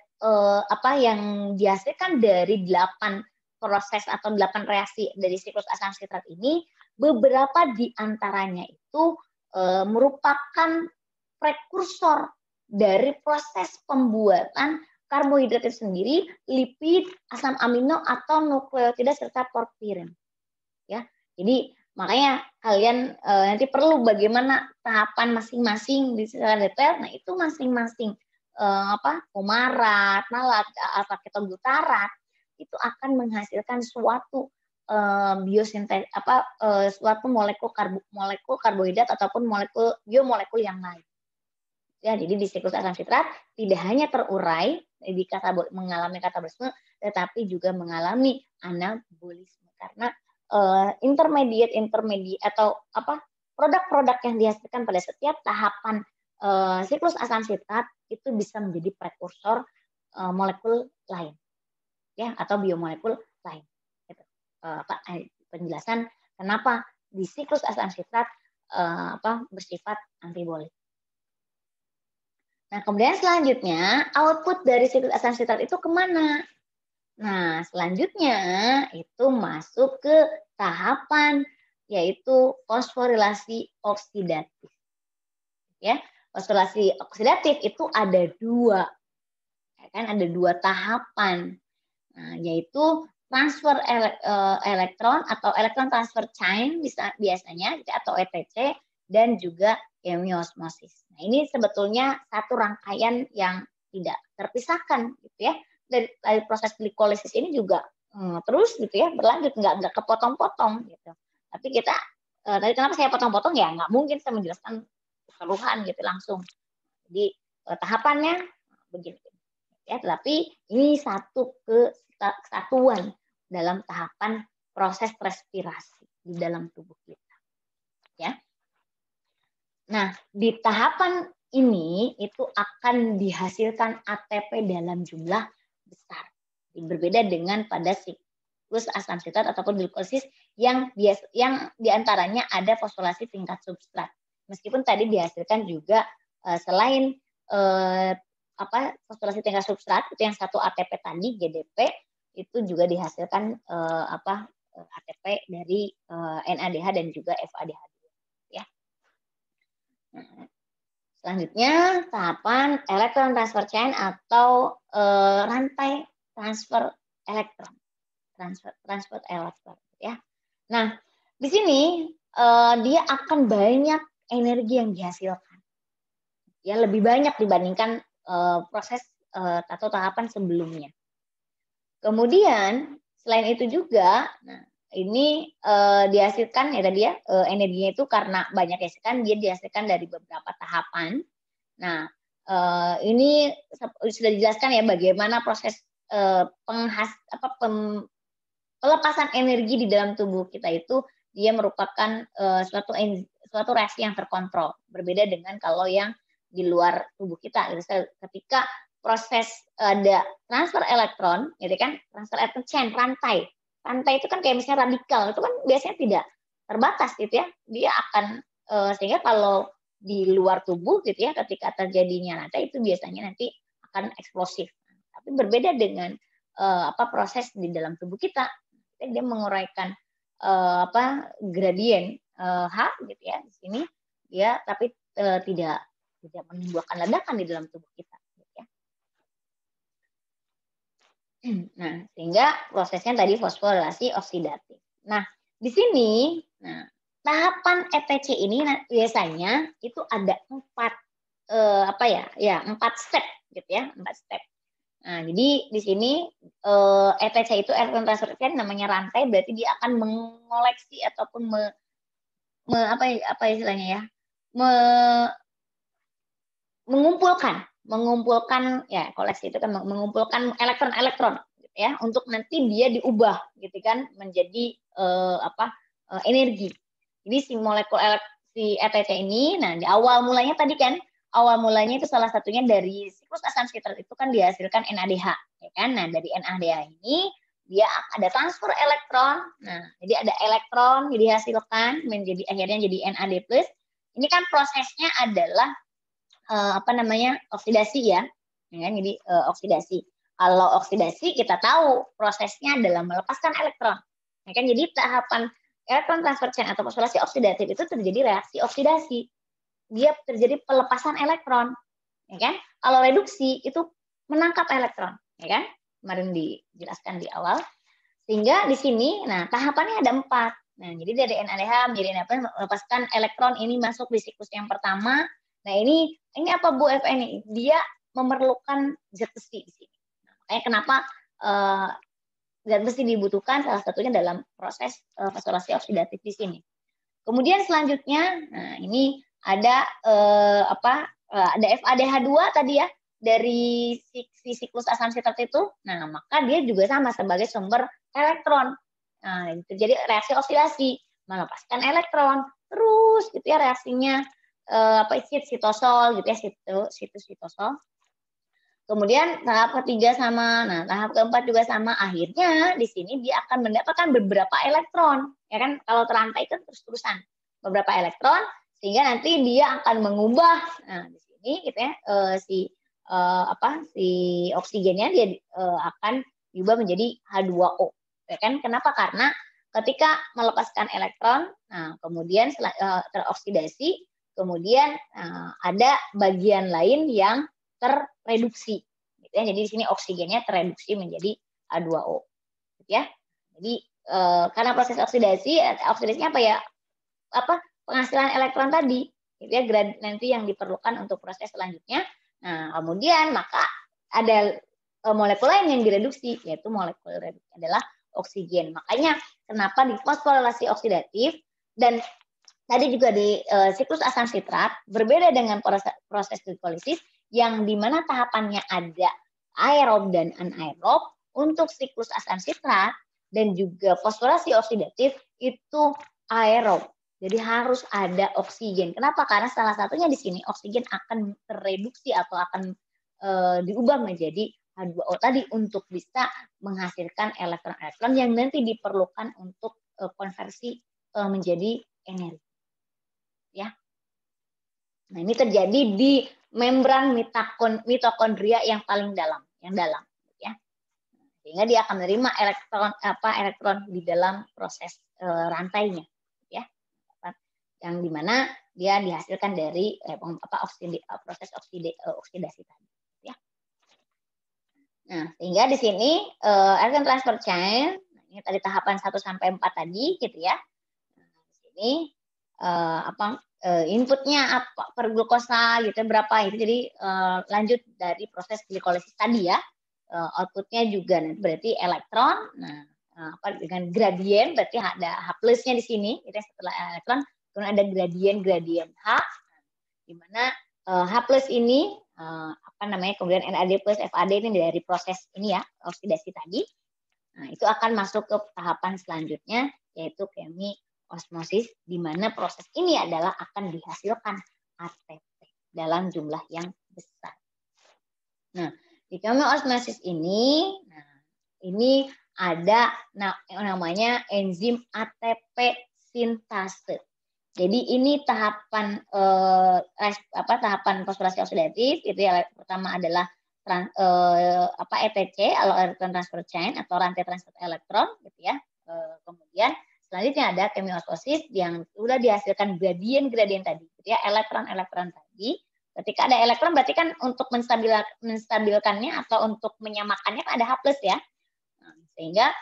yang dihasilkan dari 8 proses atau 8 reaksi dari siklus asam sitrat ini, beberapa di antaranya itu merupakan prekursor dari proses pembuatan karbohidrat itu sendiri, lipid, asam amino atau nukleotida serta porfirin. Ya. Jadi makanya kalian nanti perlu bagaimana tahapan masing-masing di secara detail. Nah, itu masing-masing fumarat, malat, alfa-ketogutarat itu akan menghasilkan suatu biosintesis suatu molekul karbohidrat ataupun biomolekul yang lain. Ya, jadi di siklus asam sitrat tidak hanya terurai mengalami katabolisme, tetapi juga mengalami anabolisme karena intermediate atau produk-produk yang dihasilkan pada setiap tahapan siklus asam sitrat itu bisa menjadi prekursor molekul lain, ya, atau biomolekul lain. Gitu. Penjelasan kenapa di siklus asam sitrat bersifat antibolik. Nah, kemudian selanjutnya output dari siklus asam sitrat itu kemana? Nah, selanjutnya itu masuk ke tahapan yaitu fosforilasi oksidatif. Ya, fosforilasi oksidatif itu ada dua, ya kan? Ada dua tahapan, nah, yaitu transfer elektron atau elektron transfer chain biasanya atau ETC dan juga chemiosmosis. Nah, ini sebetulnya satu rangkaian yang tidak terpisahkan, gitu ya. Dari proses glikolisis ini juga terus gitu ya berlanjut, nggak kepotong-potong gitu. Tapi kita tadi kenapa saya potong-potong ya nggak mungkin saya menjelaskan keseluruhan gitu langsung. Jadi tahapannya begini ya, tetapi ini satu kesatuan dalam tahapan proses respirasi di dalam tubuh kita ya. Nah, di tahapan ini itu akan dihasilkan ATP dalam jumlah besar. Berbeda dengan pada siklus asam sitrat ataupun glikolisis yang diantaranya ada fosforilasi tingkat substrat. Meskipun tadi dihasilkan juga selain fosforilasi tingkat substrat itu yang satu ATP tadi GDP itu juga dihasilkan ATP dari NADH dan juga FADH. Ya. Selanjutnya tahapan elektron transfer chain atau rantai transfer elektron, transfer elektron, ya. Nah, di sini dia akan banyak energi yang dihasilkan, ya lebih banyak dibandingkan proses atau tahapan sebelumnya. Kemudian selain itu juga, nah ini dihasilkan ya tadi ya energinya itu karena banyak dihasilkan, dia dihasilkan dari beberapa tahapan. Nah ini sudah dijelaskan ya bagaimana proses pelepasan energi di dalam tubuh kita itu dia merupakan suatu reaksi yang terkontrol, berbeda dengan kalau yang di luar tubuh kita. Ketika proses ada transfer elektron, gitu kan, transfer elektron chain, rantai itu kan kayak misalnya radikal, itu kan biasanya tidak terbatas gitu ya, dia akan sehingga kalau di luar tubuh gitu ya, ketika terjadinya rantai itu biasanya nanti akan eksplosif. Tapi berbeda dengan proses di dalam tubuh kita, dia menguraikan gradien H gitu ya di sini dia, tapi tidak menimbulkan ledakan di dalam tubuh kita. Gitu ya. Nah, sehingga prosesnya tadi fosforilasi oksidatif. Nah, di sini, tahapan ETC ini biasanya itu ada 4 step gitu ya, 4 step. Nah, jadi di sini ETC itu elektron transfer chain namanya rantai, berarti dia akan mengoleksi ataupun mengumpulkan ya, koleksi itu kan mengumpulkan elektron-elektron gitu ya, untuk nanti dia diubah gitu kan menjadi energi. Jadi si molekul si ETC ini, nah di awal mulanya tadi kan, itu salah satunya dari siklus asam sitrat itu kan dihasilkan NADH, ya kan? Nah dari NADH ini dia ada transfer elektron, nah jadi ada elektron dihasilkan akhirnya jadi NAD+. Ini kan prosesnya adalah oksidasi ya kan? Jadi oksidasi. Kalau oksidasi kita tahu prosesnya adalah melepaskan elektron, ya kan? Jadi tahapan elektron transfer chain atau fosforilasi oksidatif itu terjadi reaksi oksidasi. Dia terjadi pelepasan elektron, ya kan? Kalau reduksi itu menangkap elektron, ya kan? Kemarin dijelaskan di awal. Sehingga di sini, nah tahapannya ada 4. Nah, jadi dari NADH menjadi NAD+, melepaskan elektron ini masuk di siklus yang pertama. Nah, ini apa Bu F ini? Dia memerlukan zat besi di sini. Nah, makanya kenapa zat besi dibutuhkan, salah satunya dalam proses fosforilasi oksidatif di sini. Kemudian selanjutnya, nah ini ada ada FADH2 tadi ya, dari si siklus asam sitrat itu. Nah, maka dia juga sama sebagai sumber elektron. Nah, terjadi reaksi oksidasi, melepaskan elektron, terus gitu ya reaksinya sitosol gitu ya, situs sitosol. Kemudian tahap ketiga sama, nah tahap keempat juga sama. Akhirnya di sini dia akan mendapatkan beberapa elektron, ya kan? Kalau terantai kan terus-terusan beberapa elektron, sehingga nanti dia akan mengubah. Nah di sini gitu ya, si oksigennya dia akan diubah menjadi H2O, ya kan? Kenapa? Karena ketika melepaskan elektron, nah kemudian teroksidasi, kemudian ada bagian lain yang terreduksi, gitu ya. Jadi di sini oksigennya terreduksi menjadi H2O, gitu ya. Jadi karena proses oksidasinya apa ya? Penghasilan elektron tadi, gitu ya, nanti yang diperlukan untuk proses selanjutnya. Nah, kemudian maka ada molekul lain yang direduksi, yaitu molekul reduksi adalah oksigen. Makanya kenapa di fosforilasi oksidatif dan tadi juga di siklus asam sitrat berbeda dengan proses glikolisis yang dimana tahapannya ada aerob dan anaerob. Untuk siklus asam sitrat dan juga fosforilasi oksidatif itu aerob. Jadi harus ada oksigen. Kenapa? Karena salah satunya di sini oksigen akan tereduksi atau akan diubah menjadi H2O tadi untuk bisa menghasilkan elektron-elektron yang nanti diperlukan untuk konversi menjadi energi. Ya. Nah, ini terjadi di membran mitokondria yang paling dalam, ya. Sehingga dia akan menerima elektron di dalam proses rantainya, ya. Yang dimana dia dihasilkan dari proses oksidasi tadi, ya. Nah, sehingga di sini elektron transfer chain, ini tadi tahapan 1 sampai 4 tadi, gitu ya. Nah, di sini inputnya apa per glukosa gitu berapa itu, jadi lanjut dari proses glikolisis tadi ya. Outputnya juga berarti elektron. Nah, dengan gradien berarti ada H plusnya di sini, gitu, setelah elektron kemudian ada gradien H, di mana H plus ini kemudian NAD plus FAD ini dari proses ini ya, oksidasi tadi. Nah, itu akan masuk ke tahapan selanjutnya yaitu osmosis, di mana proses ini adalah akan dihasilkan ATP dalam jumlah yang besar. Nah, di osmosis ini, ini ada namanya enzim ATP sintase. Jadi ini tahapan tahapan fosforilasi oksidatif itu ya. Pertama adalah ETC, elektron transfer chain atau rantai transfer elektron, gitu ya. Kemudian selanjutnya ada kemiosmosis yang sudah dihasilkan gradien tadi, gitu ya, elektron tadi. Ketika ada elektron berarti kan untuk menstabilkannya atau untuk menyamakannya kan ada H plus ya. Nah, sehingga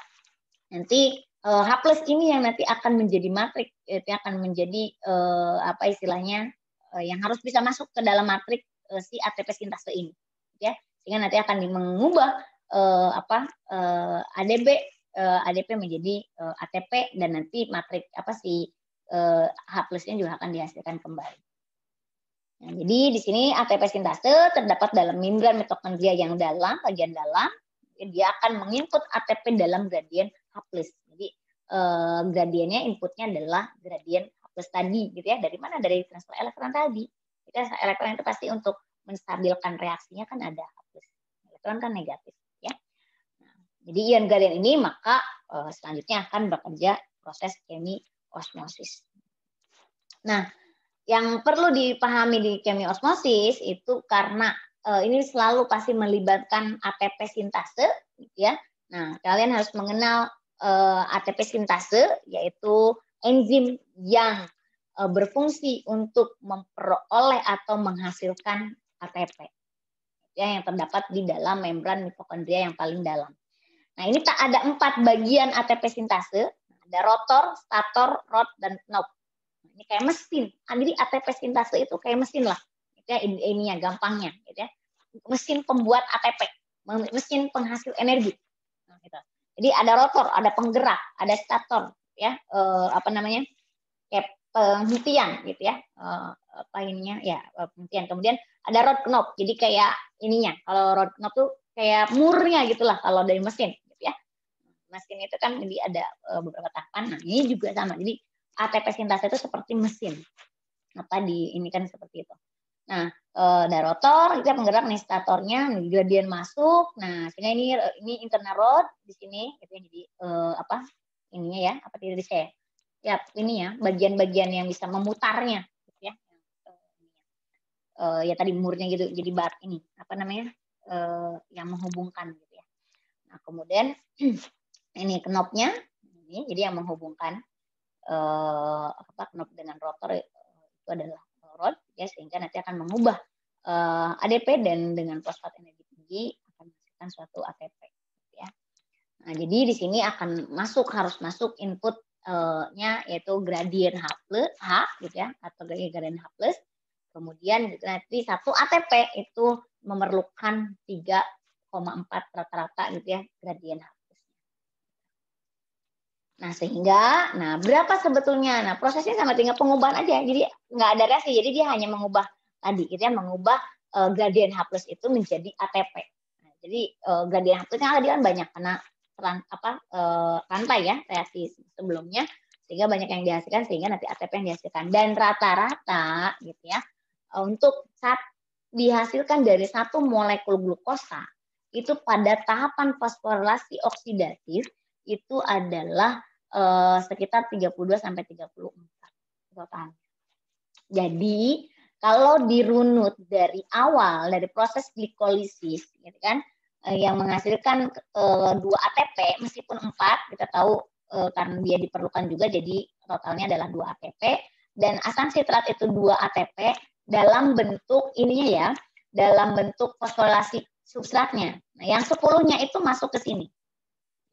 nanti H plus ini yang nanti akan menjadi matrik, itu akan menjadi yang harus bisa masuk ke dalam matrik si ATP sintase ini, gitu ya. Sehingga nanti akan mengubah ADP menjadi ATP dan nanti matrik H plusnya juga akan dihasilkan kembali. Nah, jadi di sini ATP sintase terdapat dalam membran mitokondria yang dalam, bagian dalam. Dia akan menginput ATP dalam gradien H plus. Jadi gradiennya inputnya adalah gradien H plus tadi, gitu ya. Dari mana? Dari transfer elektron tadi. Transfer elektron itu pasti untuk menstabilkan reaksinya kan ada H plus. Elektron kan negatif. Jadi ion gradien ini maka selanjutnya akan bekerja proses kemiosmosis. Nah, yang perlu dipahami di kemiosmosis itu karena ini selalu pasti melibatkan ATP sintase, gitu ya. Nah, kalian harus mengenal ATP sintase, yaitu enzim yang berfungsi untuk memperoleh atau menghasilkan ATP, ya, yang terdapat di dalam membran mitokondria yang paling dalam. Nah, ini tak ada 4 bagian ATP sintase, ada rotor, stator, rod, dan knob. Ini kayak mesin. Jadi ATP sintase itu kayak mesin lah, gitu ya, ininya gampangnya, gitu ya. Mesin pembuat ATP, mesin penghasil energi. Nah, gitu. Jadi ada rotor, ada penggerak, ada stator, ya, kayak penghentian, gitu ya, penghentian. Kemudian ada rod knob, jadi kayak ininya. Kalau rod knob tuh kayak murnya gitulah kalau dari mesin. Mesin itu kan jadi ada beberapa tahapan. Nah, ini juga sama. Jadi ATP sintase itu seperti mesin. ini kan seperti itu. Nah, ada rotor, kita penggerak nih statornya, gradien masuk. Nah, sehingga ini internal rod di sini, gitu ya. Jadi ininya ya, apa tadi saya? Ya, ini ya, bagian-bagian yang bisa memutarnya, gitu ya. Ya tadi murnya gitu, jadi ini apa namanya? Yang menghubungkan gitu ya. Nah, kemudian ini knopnya, ini jadi yang menghubungkan knop dengan rotor itu adalah rod ya, sehingga nanti akan mengubah ADP dan dengan fosfat energi tinggi akan menghasilkan suatu ATP ya. Nah, jadi di sini harus masuk inputnya yaitu gradien H gitu ya, atau gradien H+. Kemudian nanti satu ATP itu memerlukan 3,4 rata-rata gitu ya, gradien H+. Nah, sehingga, berapa sebetulnya? Nah, prosesnya sama tinggal pengubahan aja. Jadi nggak ada reaksi. Jadi dia hanya mengubah tadi, gitu ya, mengubah gradien H+ itu menjadi ATP. Nah, jadi gradien H+ yang tadi kan banyak karena rantai ya reaksi sebelumnya, sehingga banyak yang dihasilkan sehingga nanti ATP yang dihasilkan. Dan rata-rata, gitu ya, untuk saat dihasilkan dari satu molekul glukosa itu pada tahapan fosforilasi oksidatif itu adalah sekitar 32 sampai 34 totalnya. Jadi kalau dirunut dari awal dari proses glikolisis, gitu kan, yang menghasilkan 2 ATP meskipun 4 kita tahu karena dia diperlukan juga, jadi totalnya adalah 2 ATP dan asam sitrat itu 2 ATP dalam bentuk ininya ya, dalam bentuk fosforilasi substratnya. Nah, yang 10-nya itu masuk ke sini.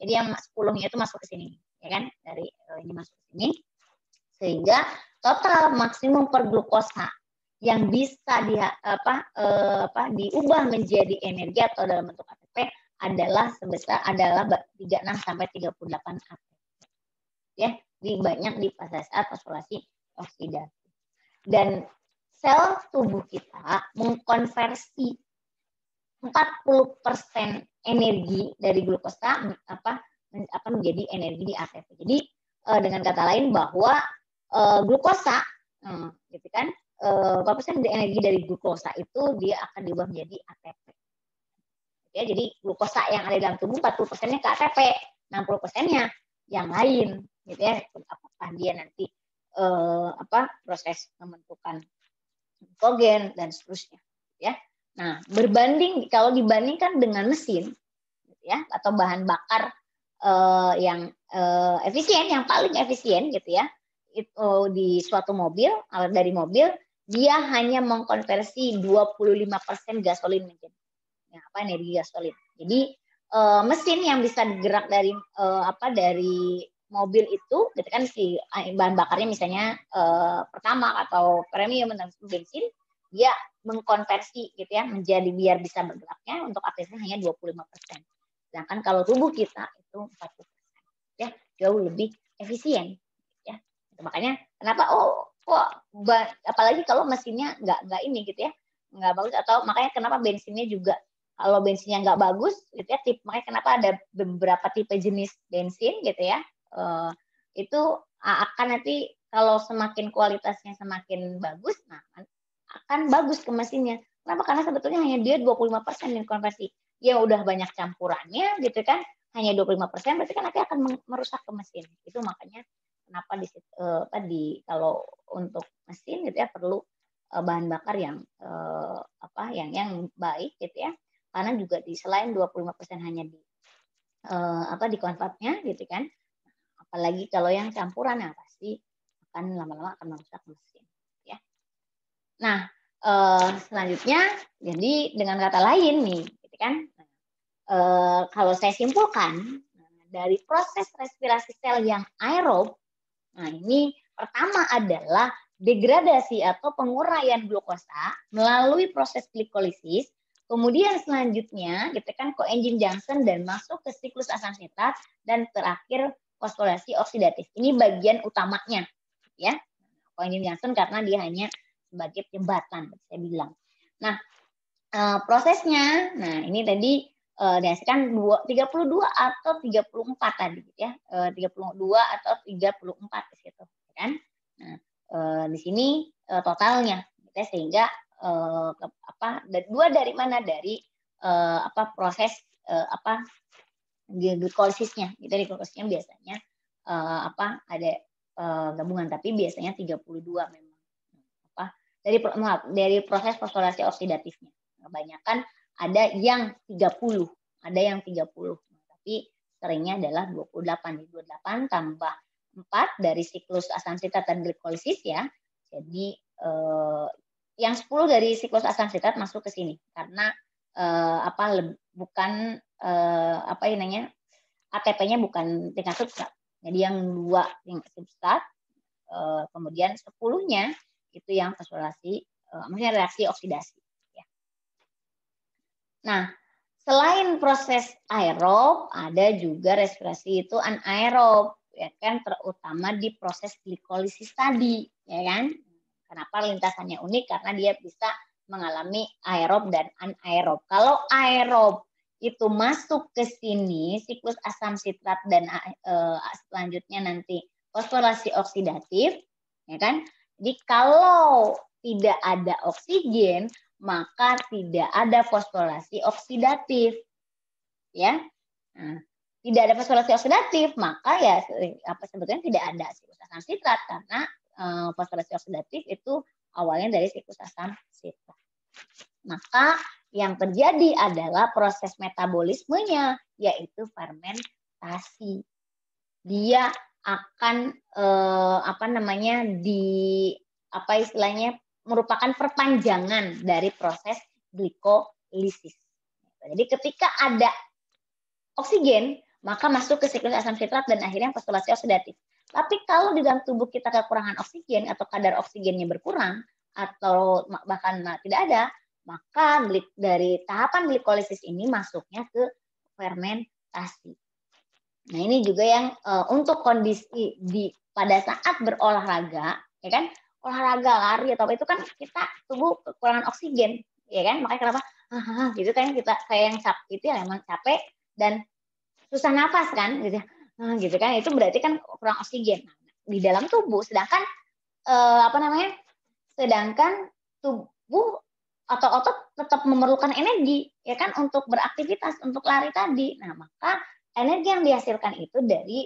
Jadi yang 10-nya itu masuk ke sini, ya kan? Dari ini masuk ke sini, sehingga total maksimum per glukosa yang bisa diubah menjadi energi atau dalam bentuk ATP adalah 36 sampai 38 ATP. Ya, banyak di pada saat fosforilasi oksidatif. Dan sel tubuh kita mengkonversi 40% energi dari glukosa menjadi energi di ATP. Jadi dengan kata lain bahwa glukosa gitu kan, 40% energi dari glukosa itu dia akan diubah menjadi ATP. Ya, jadi glukosa yang ada dalam tubuh 40%-nya ke ATP, 60%-nya yang lain gitu ya. Apakah dia nanti proses pembentukan glukogen dan seterusnya ya. Nah, kalau dibandingkan dengan mesin, gitu ya, atau bahan bakar yang efisien, yang paling efisien, gitu ya, itu di suatu mobil, dari mobil, dia hanya mengkonversi 25% gasolin menjadi energi gasolin. Jadi mesin yang bisa digerak dari mobil itu, gitu kan, si bahan bakarnya misalnya pertama atau premium dan bensin, dia mengkonversi gitu ya menjadi biar bisa bergeraknya untuk ATP hanya 25%. Sedangkan kalau tubuh kita itu 40%. Ya, jauh lebih efisien ya. Makanya kenapa apalagi kalau mesinnya nggak ini gitu ya, nggak bagus, atau makanya kenapa bensinnya juga kalau bensinnya nggak bagus gitu ya, makanya kenapa ada beberapa tipe jenis bensin gitu ya, itu akan nanti kalau semakin kualitasnya semakin bagus, nah akan bagus ke mesinnya. Kenapa? Karena sebetulnya hanya dia 25% yang konversi. Ya udah banyak campurannya gitu kan, hanya 25%, berarti kan nanti akan merusak ke mesin. Itu makanya kenapa kalau untuk mesin gitu ya perlu bahan bakar yang yang baik gitu ya. Karena juga selain 25% hanya di konvertnya gitu kan. Apalagi kalau yang campuran yang pasti akan lama-lama akan merusak mesin. Nah, selanjutnya, jadi dengan kata lain nih, gitu kan? Kalau saya simpulkan dari proses respirasi sel yang aerob, nah ini pertama adalah degradasi atau penguraian glukosa melalui proses glikolisis, kemudian selanjutnya, gitu kan, koenzim Johnson dan masuk ke siklus asam sitrat, dan terakhir fosforilasi oksidatif. Ini bagian utamanya, ya, koenzim Johnson karena dia hanya sebagai jembatan, saya bilang. Nah, prosesnya, nah ini tadi dihasilkan 32 atau 34 tadi, ya, 32 atau 34 di situ, kan? Nah, di sini totalnya, gitu ya, sehingga dua dari mana, dari proses glikosisnya. Gitu, di glikosisnya biasanya ada gabungan, tapi biasanya 32 memang dari proses fosforilasi oksidatifnya. Kebanyakan ada yang 30, tapi seringnya adalah 28. 28 tambah 4 dari siklus asam sitrat dan glikolisis ya. Jadi yang 10 dari siklus asam sitrat masuk ke sini karena bukan ATP-nya bukan tingkat substrat. Jadi yang 2 tingkat substrat, kemudian 10-nya itu yang fosforilasi, maksudnya reaksi oksidasi. Ya. Nah, selain proses aerob, ada juga respirasi itu anaerob, ya kan, terutama di proses glikolisis tadi, ya kan. Kenapa lintasannya unik? Karena dia bisa mengalami aerob dan anaerob. Kalau aerob itu masuk ke sini, siklus asam sitrat dan selanjutnya nanti fosforilasi oksidatif, ya kan. Jadi kalau tidak ada oksigen, maka tidak ada fosforilasi oksidatif, ya. Nah, tidak ada fosforilasi oksidatif, maka ya sebetulnya tidak ada siklus asam sitrat karena fosforilasi oksidatif itu awalnya dari siklus asam sitrat. Maka yang terjadi adalah proses metabolismenya, yaitu fermentasi. Dia akan merupakan perpanjangan dari proses glikolisis. Jadi ketika ada oksigen, maka masuk ke siklus asam sitrat dan akhirnya fosforilasi oksidatif. Tapi kalau di dalam tubuh kita kekurangan oksigen atau kadar oksigennya berkurang atau bahkan tidak ada, maka dari tahapan glikolisis ini masuknya ke fermentasi. Nah, ini juga yang untuk kondisi pada saat berolahraga, ya kan, olahraga lari atau apa itu kan kita tubuh kekurangan oksigen, ya kan, makanya kenapa gitu kan, kita kayak yang itu ya emang capek dan susah nafas kan, gitu kan, itu berarti kan kurang oksigen di dalam tubuh. Sedangkan sedangkan tubuh atau otot tetap memerlukan energi, ya kan, untuk beraktivitas, untuk lari tadi. Nah, maka energi yang dihasilkan itu dari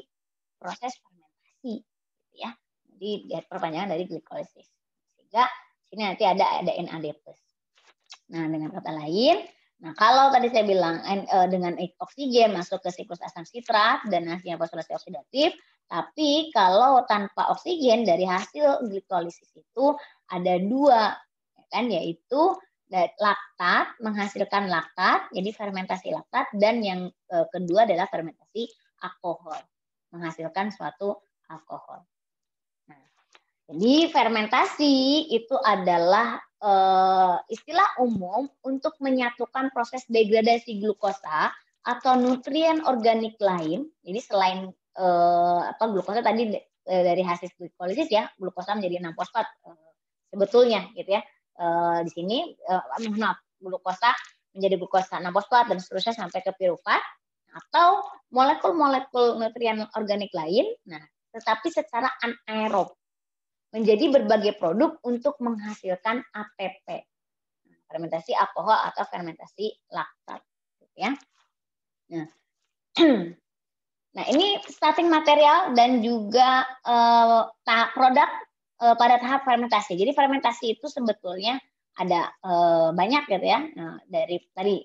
proses fermentasi, gitu ya. Jadi perpanjangan dari glikolisis. Sehingga sini nanti ada NAD+. Nah, dengan kata lain, kalau tadi saya bilang dengan oksigen masuk ke siklus asam sitrat dan hasilnya fosforilasi oksidatif, tapi kalau tanpa oksigen dari hasil glikolisis itu ada 2, ya kan, yaitu laktat, menghasilkan laktat, jadi fermentasi laktat, dan yang kedua adalah fermentasi alkohol, menghasilkan suatu alkohol. Nah, jadi fermentasi itu adalah istilah umum untuk menyatukan proses degradasi glukosa atau nutrien organik lain. Jadi selain glukosa tadi dari hasil glikolisis ya, glukosa menjadi 6-fosfat sebetulnya, gitu ya. Di sini glukosa menjadi glukosa 6-fosfat dan seterusnya sampai ke pirufat atau molekul-molekul nutrien organik lain, tetapi secara anaerob menjadi berbagai produk untuk menghasilkan ATP, fermentasi alkohol atau fermentasi laktat, gitu ya. Nah, ini starting material dan juga produk pada tahap fermentasi. Jadi fermentasi itu sebetulnya ada banyak gitu ya. Nah, dari tadi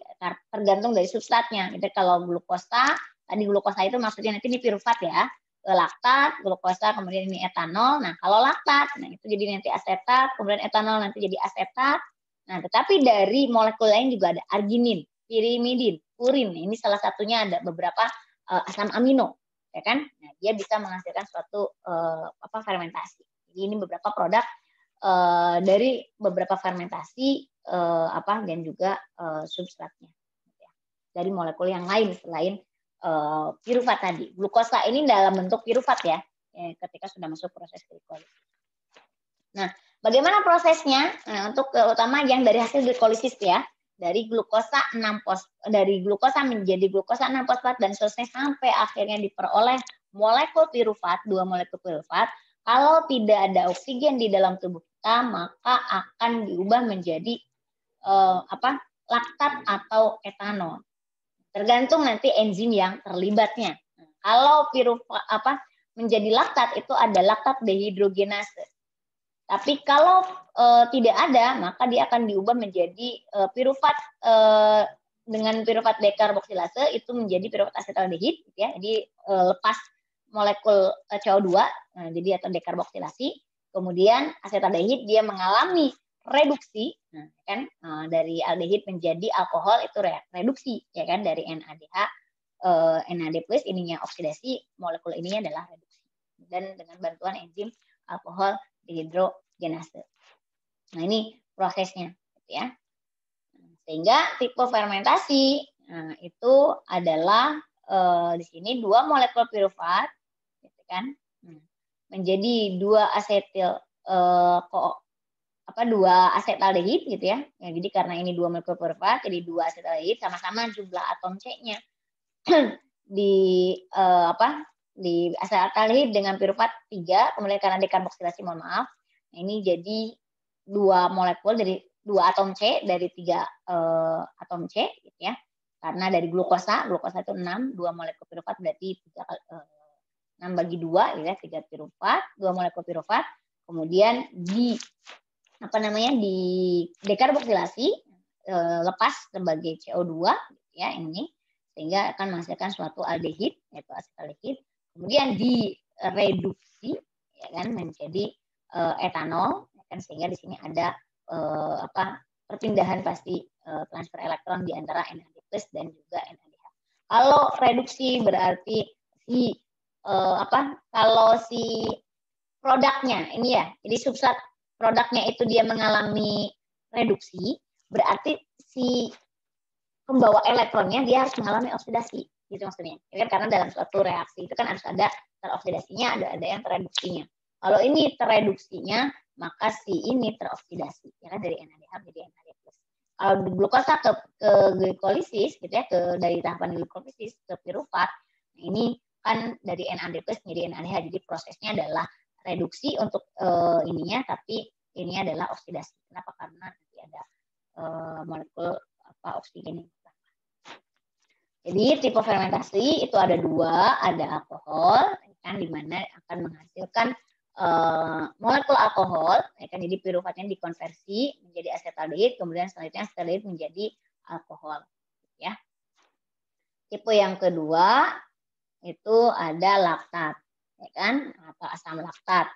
tergantung dari substratnya. Jadi kalau glukosa, tadi glukosa itu maksudnya nanti ini pirufat ya, laktat, glukosa, kemudian ini etanol. Nah, kalau laktat, nah itu jadi nanti asetat, kemudian etanol nanti jadi asetat. Nah, tetapi dari molekul lain juga ada arginin, pirimidin, purin. Ini salah satunya ada beberapa asam amino, ya kan? Nah, dia bisa menghasilkan suatu fermentasi. Jadi ini beberapa produk dari beberapa fermentasi dan juga substratnya, ya. Dari molekul yang lain selain pirufat tadi. Glukosa ini dalam bentuk pirufat ya, ketika sudah masuk proses glikolisis. Nah, bagaimana prosesnya? Nah, untuk terutama yang dari hasil glikolisis ya, dari glukosa menjadi glukosa 6-fosfat dan seterusnya sampai akhirnya diperoleh molekul pirufat, 2 molekul pirufat, Kalau tidak ada oksigen di dalam tubuh kita, maka akan diubah menjadi laktat atau etanol. Tergantung nanti enzim yang terlibatnya. Kalau menjadi laktat itu ada laktat dehidrogenase. Tapi kalau tidak ada, maka dia akan diubah menjadi pirufat dengan pirufat dekarboksilase itu menjadi pirufat asetaldehid, gitu ya. Jadi lepas molekul CO2, jadi atau dekarboksilasi. Kemudian asetaldehid dia mengalami reduksi, dari aldehid menjadi alkohol itu reduksi, ya kan, dari NADH, NAD plus ininya oksidasi, molekul ininya adalah reduksi. Dan dengan bantuan enzim alkohol dehidrogenase. Nah, ini prosesnya, gitu ya. Sehingga tipe fermentasi itu adalah di sini 2 molekul pirufat, gitu kan, menjadi 2 asetaldehid, gitu ya. Jadi karena ini 2 molekul pirufat, jadi 2 asetaldehid sama-sama jumlah atom C-nya di asetaldehid dengan pirufat 3, kemudian karena dekarboksilasi, mohon maaf. Nah, ini jadi 2 molekul dari 2 atom C dari 3 atom C, gitu ya. Karena dari glukosa itu 6, 2 molekul pirufat berarti 6 bagi 2, gitu ya, 3 pirufat, 2 molekul pirufat. Kemudian di dekarboksilasi lepas sebagai CO2, gitu ya, ini sehingga akan menghasilkan suatu aldehid yaitu asetaldehid. Kemudian direduksi, ya kan, menjadi etanol, ya kan, sehingga di sini ada perpindahan pasti transfer elektron di antara NAD+ dan juga NADH. Kalau reduksi berarti kalau si produknya ini ya, jadi substrat produknya itu dia mengalami reduksi, berarti si pembawa elektronnya dia harus mengalami oksidasi, gitu maksudnya. Ya, karena dalam suatu reaksi itu kan harus ada teroksidasinya, ada yang tereduksinya. Kalau ini tereduksinya, maka si ini teroksidasi, ya kan, dari NADH menjadi NAD+. Kalau glukosa ke glikolisis, gitu ya, dari tahapan glikolisis ke pirufat, ini kan dari NAD+ menjadi NADH. Jadi prosesnya adalah reduksi untuk ininya, tapi ini adalah oksidasi. Kenapa? Karena nanti ada molekul oksigen. Jadi tipe fermentasi itu ada 2, ada alkohol, kan, di mana akan menghasilkan molekul alkohol, ya kan, jadi piruvatnya dikonversi menjadi asetaldehid, kemudian selanjutnya asetaldehid menjadi alkohol, ya. Tipe yang kedua itu ada laktat, ya kan, atau asam laktat,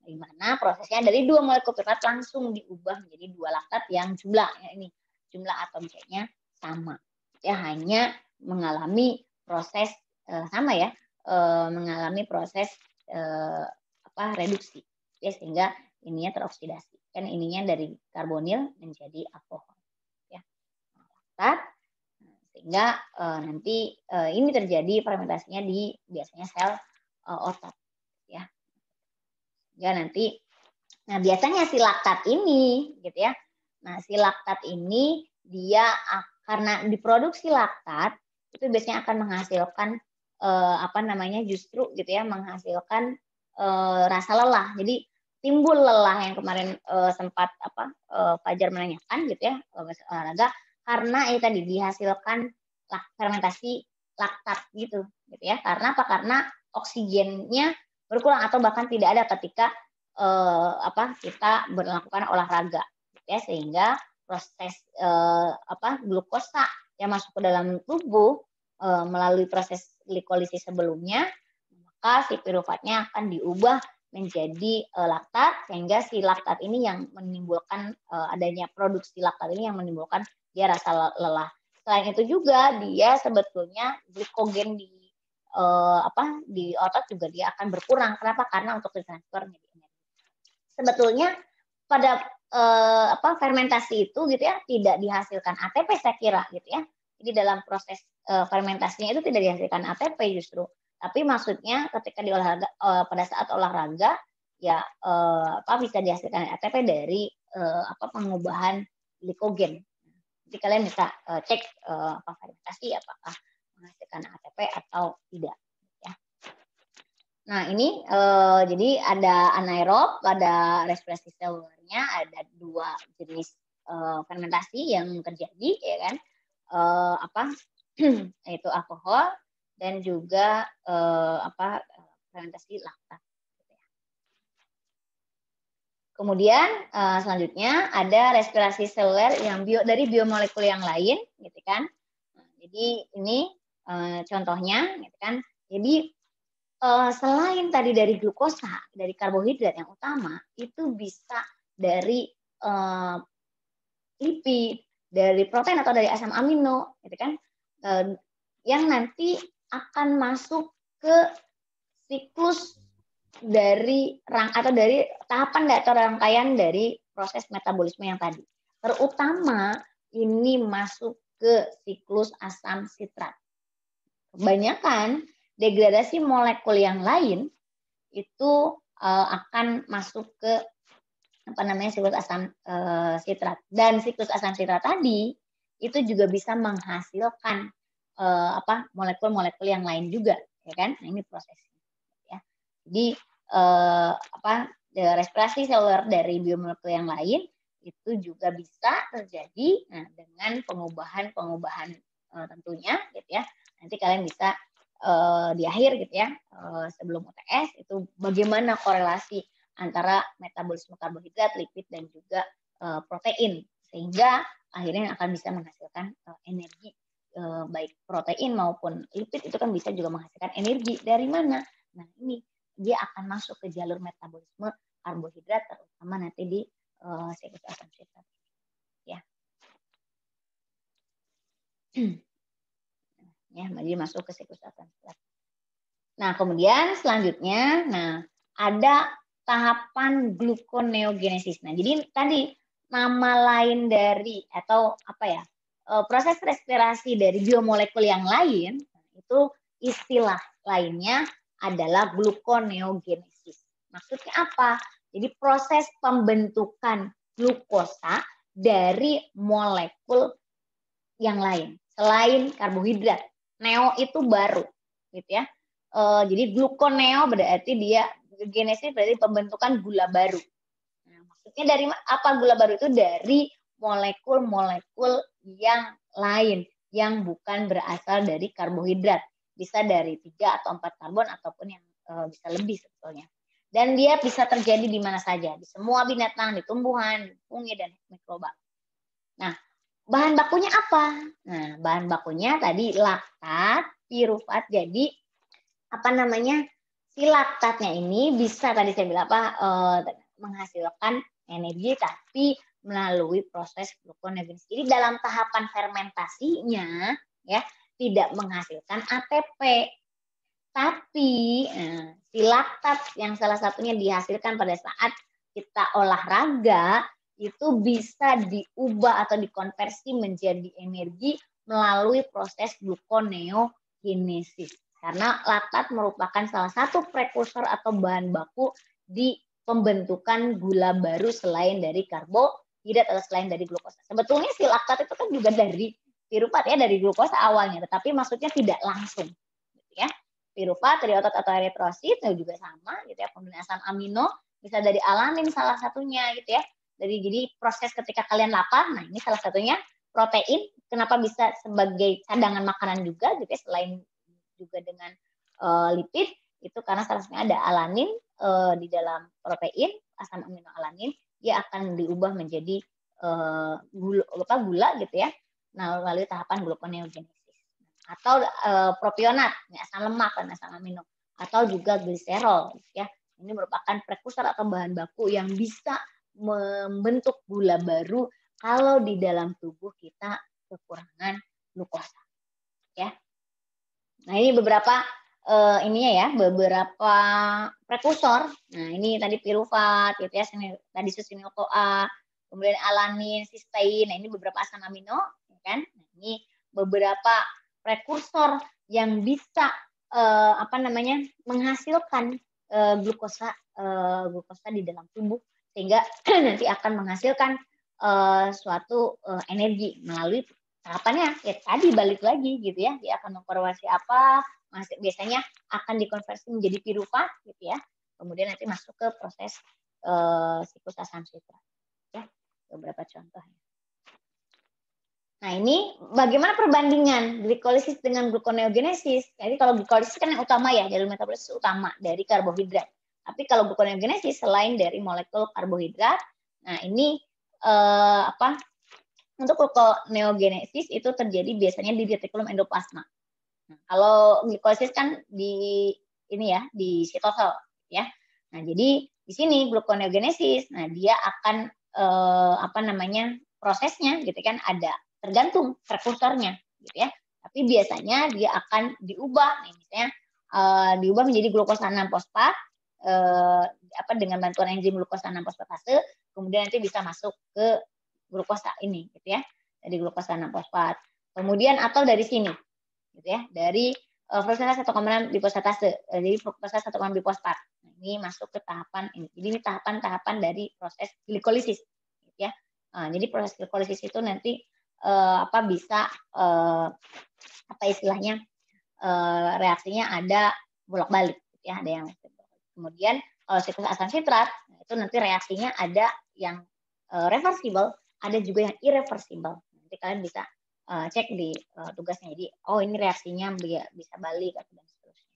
di mana prosesnya dari 2 molekul piruvat langsung diubah menjadi 2 laktat yang jumlah atom C-nya sama, ya, hanya mengalami proses sama, ya, mengalami proses reduksi, ya, sehingga ininya teroksidasi, kan ininya dari karbonil menjadi alkohol, ya, laktat, sehingga nanti ini terjadi fermentasinya di biasanya sel otot, ya. Ya, nanti, nah biasanya si laktat ini, gitu ya, nah si laktat ini dia karena diproduksi laktat itu biasanya akan menghasilkan justru, gitu ya, menghasilkan rasa lelah. Jadi timbul lelah yang kemarin sempat Fajar menanyakan, gitu ya, olahraga, karena tadi dihasilkan fermentasi laktat, gitu ya. Karena apa? Karena oksigennya berkurang atau bahkan tidak ada ketika kita melakukan olahraga, gitu ya, sehingga proses glukosa yang masuk ke dalam tubuh melalui proses glikolisis sebelumnya, maka si piruvatnya akan diubah menjadi laktat, sehingga si laktat ini yang menimbulkan adanya produksi laktat ini yang menimbulkan dia rasa lelah. Selain itu juga dia sebetulnya glikogen di otot juga dia akan berkurang. Kenapa? Karena untuk ditransfer menjadi energi. Sebetulnya pada fermentasi itu, gitu ya, tidak dihasilkan ATP, saya kira, gitu ya. Jadi dalam proses fermentasinya itu tidak dihasilkan ATP justru. Tapi maksudnya ketika di olahraga, pada saat olahraga, ya bisa dihasilkan ATP dari pengubahan glikogen. Jadi kalian bisa cek fermentasi apakah menghasilkan ATP atau tidak, ya. Nah, ini jadi ada anaerob, ada respirasi selulernya, ada 2 jenis fermentasi yang terjadi, ya kan? Yaitu alkohol dan juga fermentasi laktat. Kemudian selanjutnya ada respirasi seluler yang dari biomolekul yang lain, gitu kan? Nah, jadi ini contohnya, gitu kan? Jadi selain tadi dari glukosa, dari karbohidrat yang utama, itu bisa dari lipid, dari protein atau dari asam amino, gitu kan? Yang nanti akan masuk ke siklus dari tahapan atau rangkaian dari proses metabolisme yang tadi. Terutama ini masuk ke siklus asam sitrat. Kebanyakan degradasi molekul yang lain itu akan masuk ke siklus asam sitrat. Dan siklus asam sitrat tadi itu juga bisa menghasilkan molekul-molekul yang lain juga, ya kan? Nah, ini prosesnya. Ya. Jadi respirasi seluler dari biomolekul yang lain itu juga bisa terjadi dengan pengubahan tentunya, gitu ya. Nanti kalian bisa di akhir, gitu ya, sebelum UTS itu bagaimana korelasi antara metabolisme karbohidrat, lipid dan juga protein, sehingga akhirnya akan bisa menghasilkan energi, baik protein maupun lipid itu kan bisa juga menghasilkan energi dari mana? Nah, ini dia akan masuk ke jalur metabolisme karbohidrat, terutama nanti di siklus asam sitrat. Ya. Ya, jadi masuk ke siklus asam sitrat. Nah, kemudian selanjutnya, ada tahapan gluconeogenesis. Nah, jadi tadi nama lain dari atau proses respirasi dari biomolekul yang lain itu istilah lainnya adalah gluconeogenesis. Maksudnya apa? Jadi proses pembentukan glukosa dari molekul yang lain selain karbohidrat. Neo itu baru, gitu ya. Jadi gluconeo berarti dia genesis berarti pembentukan gula baru. Nah, maksudnya dari apa gula baru itu? Dari molekul-molekul yang lain yang bukan berasal dari karbohidrat. Bisa dari 3 atau 4 karbon ataupun yang bisa lebih sebetulnya. Dan dia bisa terjadi di mana saja, di semua binatang, di tumbuhan, di fungi dan mikroba. Nah, bahan bakunya apa? Nah, bahan bakunya tadi laktat, pirufat. Jadi si laktatnya ini bisa tadi saya bilang menghasilkan energi tapi melalui proses gluconeogenesis. Jadi dalam tahapan fermentasinya ya tidak menghasilkan ATP. Tapi si laktat yang salah satunya dihasilkan pada saat kita olahraga itu bisa diubah atau dikonversi menjadi energi melalui proses gluconeogenesis. Karena laktat merupakan salah satu prekursor atau bahan baku di pembentukan gula baru selain dari karbohidrat atau selain dari glukosa. Sebetulnya si laktat itu kan juga dari pirufat ya, dari glukosa awalnya, tetapi maksudnya tidak langsung, gitu ya. Pirufat dari otot atau eritrosit juga sama, gitu ya. Kemudian asam amino bisa dari alanin salah satunya, gitu ya. Jadi proses ketika kalian lapar, nah ini salah satunya protein. Kenapa bisa sebagai cadangan makanan juga, gitu ya, selain juga dengan lipid itu karena salah satunya ada alanin di dalam protein, asam amino alanin, dia akan diubah menjadi gula gitu ya, nah melalui tahapan gluconeogenesis. Atau propionat, asam lemak dan asam amino, atau juga gliserol ya. Ini merupakan prekursor atau bahan baku yang bisa membentuk gula baru kalau di dalam tubuh kita kekurangan glukosa ya. Nah, ini beberapa beberapa prekursor. Nah, ini tadi pirufat gitu ya, tadi susinil-CoA, kemudian alanin, sistein. Nah, ini beberapa asam amino, ya kan? Nah, ini beberapa prekursor yang bisa menghasilkan glukosa di dalam tubuh sehingga nanti akan menghasilkan suatu energi melalui tahapannya ya tadi balik lagi gitu ya, dia akan mengkonversi apa, biasanya akan dikonversi menjadi piruvat gitu ya, kemudian nanti masuk ke proses siklus asam sitrat ya, beberapa contohnya. Nah ini bagaimana perbandingan glikolisis dengan gluconeogenesis. Jadi kalau glikolisis kan yang utama ya, jalur metabolisme utama dari karbohidrat. Tapi kalau gluconeogenesis selain dari molekul karbohidrat, nah ini untuk gluconeogenesis itu terjadi biasanya di retikulum endoplasma. Nah, kalau glikolisis kan di ini ya, di sitosol ya. Nah jadi di sini gluconeogenesis, nah dia akan prosesnya gitu kan ada tergantung prekursornya gitu ya. Tapi biasanya dia akan diubah misalnya diubah menjadi glukosa 6 fosfat dengan bantuan enzim glukosa 6 fosfatase, kemudian nanti bisa masuk ke glukosa ini gitu ya. Dari glukosa 6 fosfat. Kemudian atau dari sini gitu ya, dari fruktosa 1,6 bifosfatase, jadi fruktosa 1,6 bifosfat. Nah, ini masuk ke tahapan ini. Jadi ini tahapan-tahapan dari proses glikolisis gitu ya. Nah, jadi proses glikolisis itu nanti bisa istilahnya reaksinya ada bolak-balik gitu ya, ada yang kemudian kalau siklus asam sitrat itu nanti reaksinya ada yang reversible, ada juga yang irreversible. Nanti kalian bisa cek di tugasnya. Jadi ini reaksinya bisa balik dan seterusnya.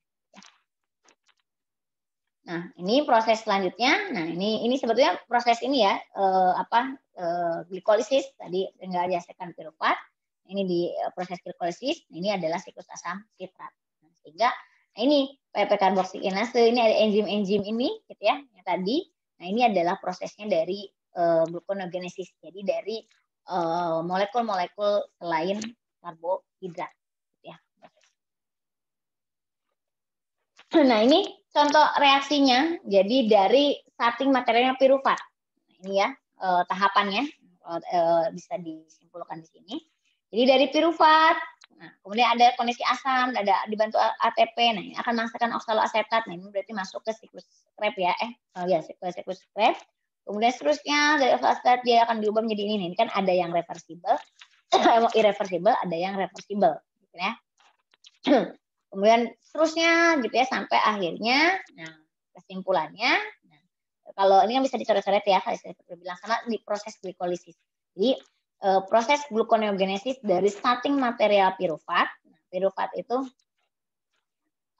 Nah, ini proses selanjutnya. Nah, ini sebetulnya proses ini ya, glikolisis tadi nggak dihasilkan piruvat. Ini di proses glikolisis, ini adalah siklus asam sitrat. Nah, sehingga ini PP karboksikinase, ini ada enzim-enzim ini gitu ya, yang tadi. Nah, ini adalah prosesnya dari gluconeogenesis. Jadi dari molekul-molekul selain karbohidrat gitu ya. Nah, ini contoh reaksinya, jadi dari starting materialnya piruvat. Nah, ini ya tahapannya bisa disimpulkan di sini. Jadi dari piruvat, nah, kemudian ada kondisi asam, ada dibantu ATP. Nah, ini akan menghasilkan oksaloasetat. Nah, ini berarti masuk ke siklus Krebs ya. Siklus Krebs. Kemudian seterusnya dari oksaloasetat dia akan diubah menjadi ini. Ini kan ada yang reversible, irreversible, ada yang reversible, gitu ya. Kemudian seterusnya gitu ya sampai akhirnya, nah kesimpulannya, nah, kalau ini kan bisa dicoret-coret ya, saya bilang sama di proses glikolisis. Jadi proses gluconeogenesis dari starting material piruvat, nah, piruvat itu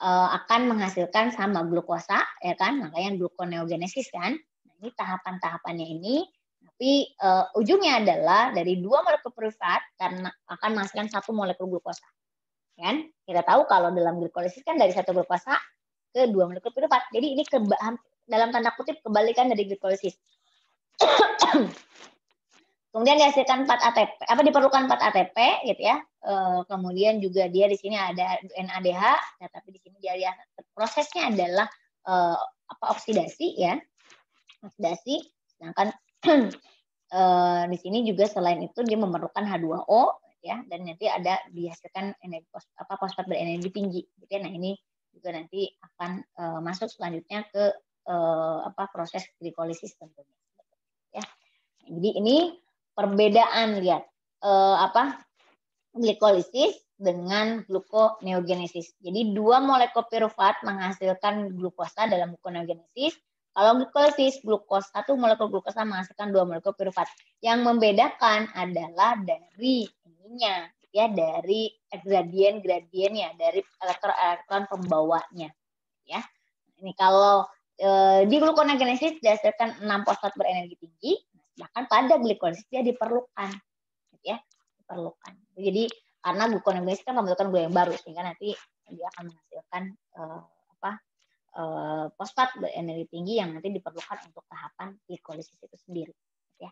akan menghasilkan sama glukosa, ya kan, makanya gluconeogenesis kan. Nah ini tahapan-tahapannya ini, tapi ujungnya adalah dari 2 molekul piruvat karena akan menghasilkan 1 molekul glukosa. Kan? Kita tahu kalau dalam glikolisis kan dari 1 glukosa ke 2 molekul piruvat. Jadi ini dalam tanda kutip kebalikan dari glikolisis. Kemudian dihasilkan 4 ATP, diperlukan 4 ATP gitu ya. Kemudian juga dia di sini ada NADH, nah, tapi di sini dia prosesnya adalah oksidasi ya. Oksidasi, sedangkan di sini juga selain itu dia memerlukan H2O ya, dan nanti ada dihasilkan energi fosfat berenergi tinggi gitu ya. Nah ini juga nanti akan masuk selanjutnya ke proses glikolisis tentunya ya. Jadi ini perbedaan lihat glikolisis dengan gluconeogenesis. Jadi 2 molekul piruvat menghasilkan glukosa dalam gluconeogenesis. Kalau glikolisis, 1 molekul glukosa menghasilkan 2 molekul piruvat. Yang membedakan adalah dari ininya, ya, dari gradiennya, dari elektron pembawanya, ya. Ini kalau di gluconeogenesis dihasilkan 6 fosfat berenergi tinggi, bahkan pada glikolisis dia diperlukan, ya, diperlukan. Jadi karena gluconeogenesis kan membutuhkan gula yang baru, sehingga nanti dia akan menghasilkan fosfat berenergi tinggi yang nanti diperlukan untuk tahapan glikolisis itu sendiri. Ya.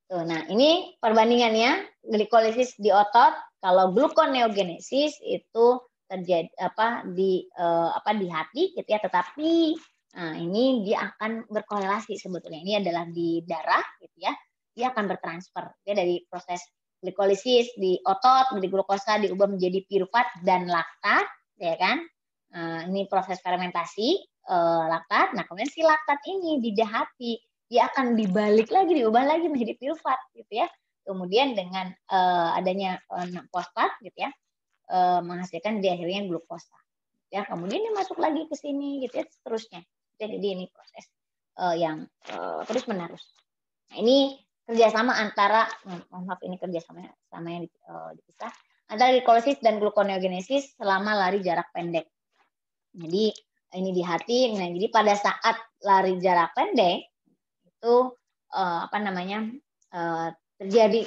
Tuh, nah ini perbandingannya glikolisis di otot, kalau gluconeogenesis itu terjadi di hati gitu ya, tetapi nah ini dia akan berkorelasi sebetulnya. Ini adalah di darah gitu ya, dia akan bertransfer ya, dari proses glikolisis di otot, dari glukosa diubah menjadi piruvat dan laktat, ya kan? Ini proses fermentasi laktat. Nah kemudian si laktat ini di hati dia akan dibalik lagi, diubah lagi menjadi piruvat gitu ya. kemudian dengan adanya fosfat gitu ya, menghasilkan di akhirnya glukosa. Ya, kemudian dia masuk lagi ke sini gitu ya, seterusnya. Jadi ini proses yang terus menerus. Nah, ini kerjasama antara, maaf ini kerjasama yang dipisah antara glikolisis dan gluconeogenesis selama lari jarak pendek. Jadi ini di hati. Nah, jadi pada saat lari jarak pendek itu terjadi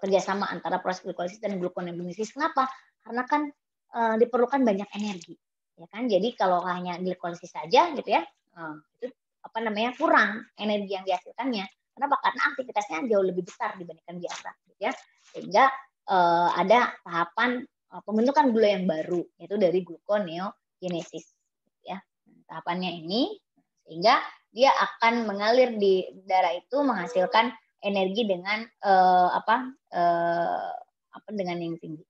kerjasama antara proses glikolisis dan gluconeogenesis. Kenapa? Karena kan diperlukan banyak energi, ya kan? Jadi kalau hanya glikolisis saja gitu ya, itu kurang energi yang dihasilkannya. Kenapa? Karena aktivitasnya jauh lebih besar dibandingkan biasa, gitu ya. Sehingga ada tahapan pembentukan gula yang baru, yaitu dari gluconeogenesis, ya. Tahapannya ini sehingga dia akan mengalir di darah itu menghasilkan energi dengan dengan yang tinggi.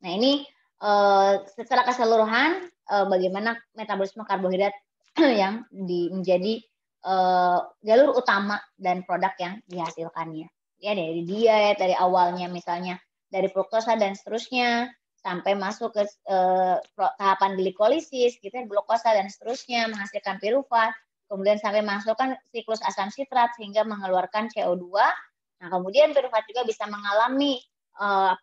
Nah, ini secara keseluruhan bagaimana metabolisme karbohidrat yang menjadi jalur utama dan produk yang dihasilkannya. Ya, dari diet, dari awalnya misalnya dari fruktosa dan seterusnya sampai masuk ke tahapan glikolisis, gitu ya, glukosa dan seterusnya menghasilkan pirufat, kemudian sampai masukkan siklus asam sitrat sehingga mengeluarkan CO2. Nah, kemudian pirufat juga bisa mengalami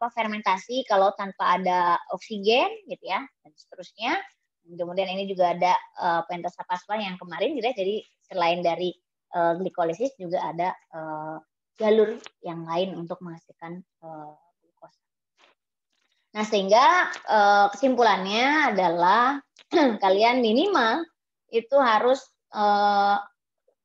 fermentasi kalau tanpa ada oksigen, gitu ya, dan seterusnya. Kemudian ini juga ada pentosapaspa yang kemarin, gitu ya, jadi selain dari glikolisis juga ada jalur yang lain untuk menghasilkan glukosa. Nah, sehingga kesimpulannya adalah kalian minimal itu harus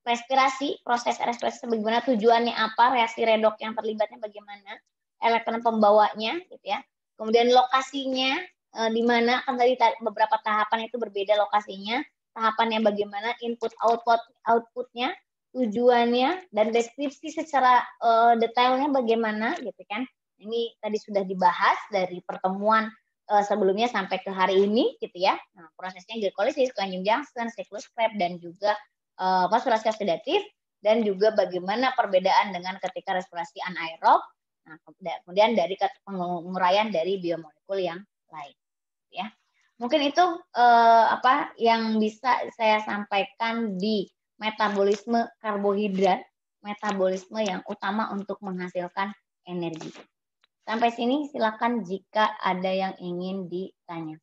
respirasi, proses respirasi bagaimana, tujuannya apa, reaksi redok yang terlibatnya bagaimana, elektron pembawanya, gitu ya. Kemudian lokasinya di mana, kan tadi beberapa tahapan itu berbeda lokasinya, tahapannya bagaimana, input outputnya, tujuannya, dan deskripsi secara detailnya bagaimana, gitu kan. Ini tadi sudah dibahas dari pertemuan sebelumnya sampai ke hari ini, gitu ya. Nah, prosesnya glikolisis, Cleansing Junction, siklus Krebs, dan juga fosforasi oksidatif, dan juga bagaimana perbedaan dengan ketika respirasi anaerob. Nah, kemudian dari penguraian dari biomolekul yang lain, ya. Mungkin itu yang bisa saya sampaikan di metabolisme karbohidrat, metabolisme yang utama untuk menghasilkan energi. Sampai sini silakan jika ada yang ingin ditanya.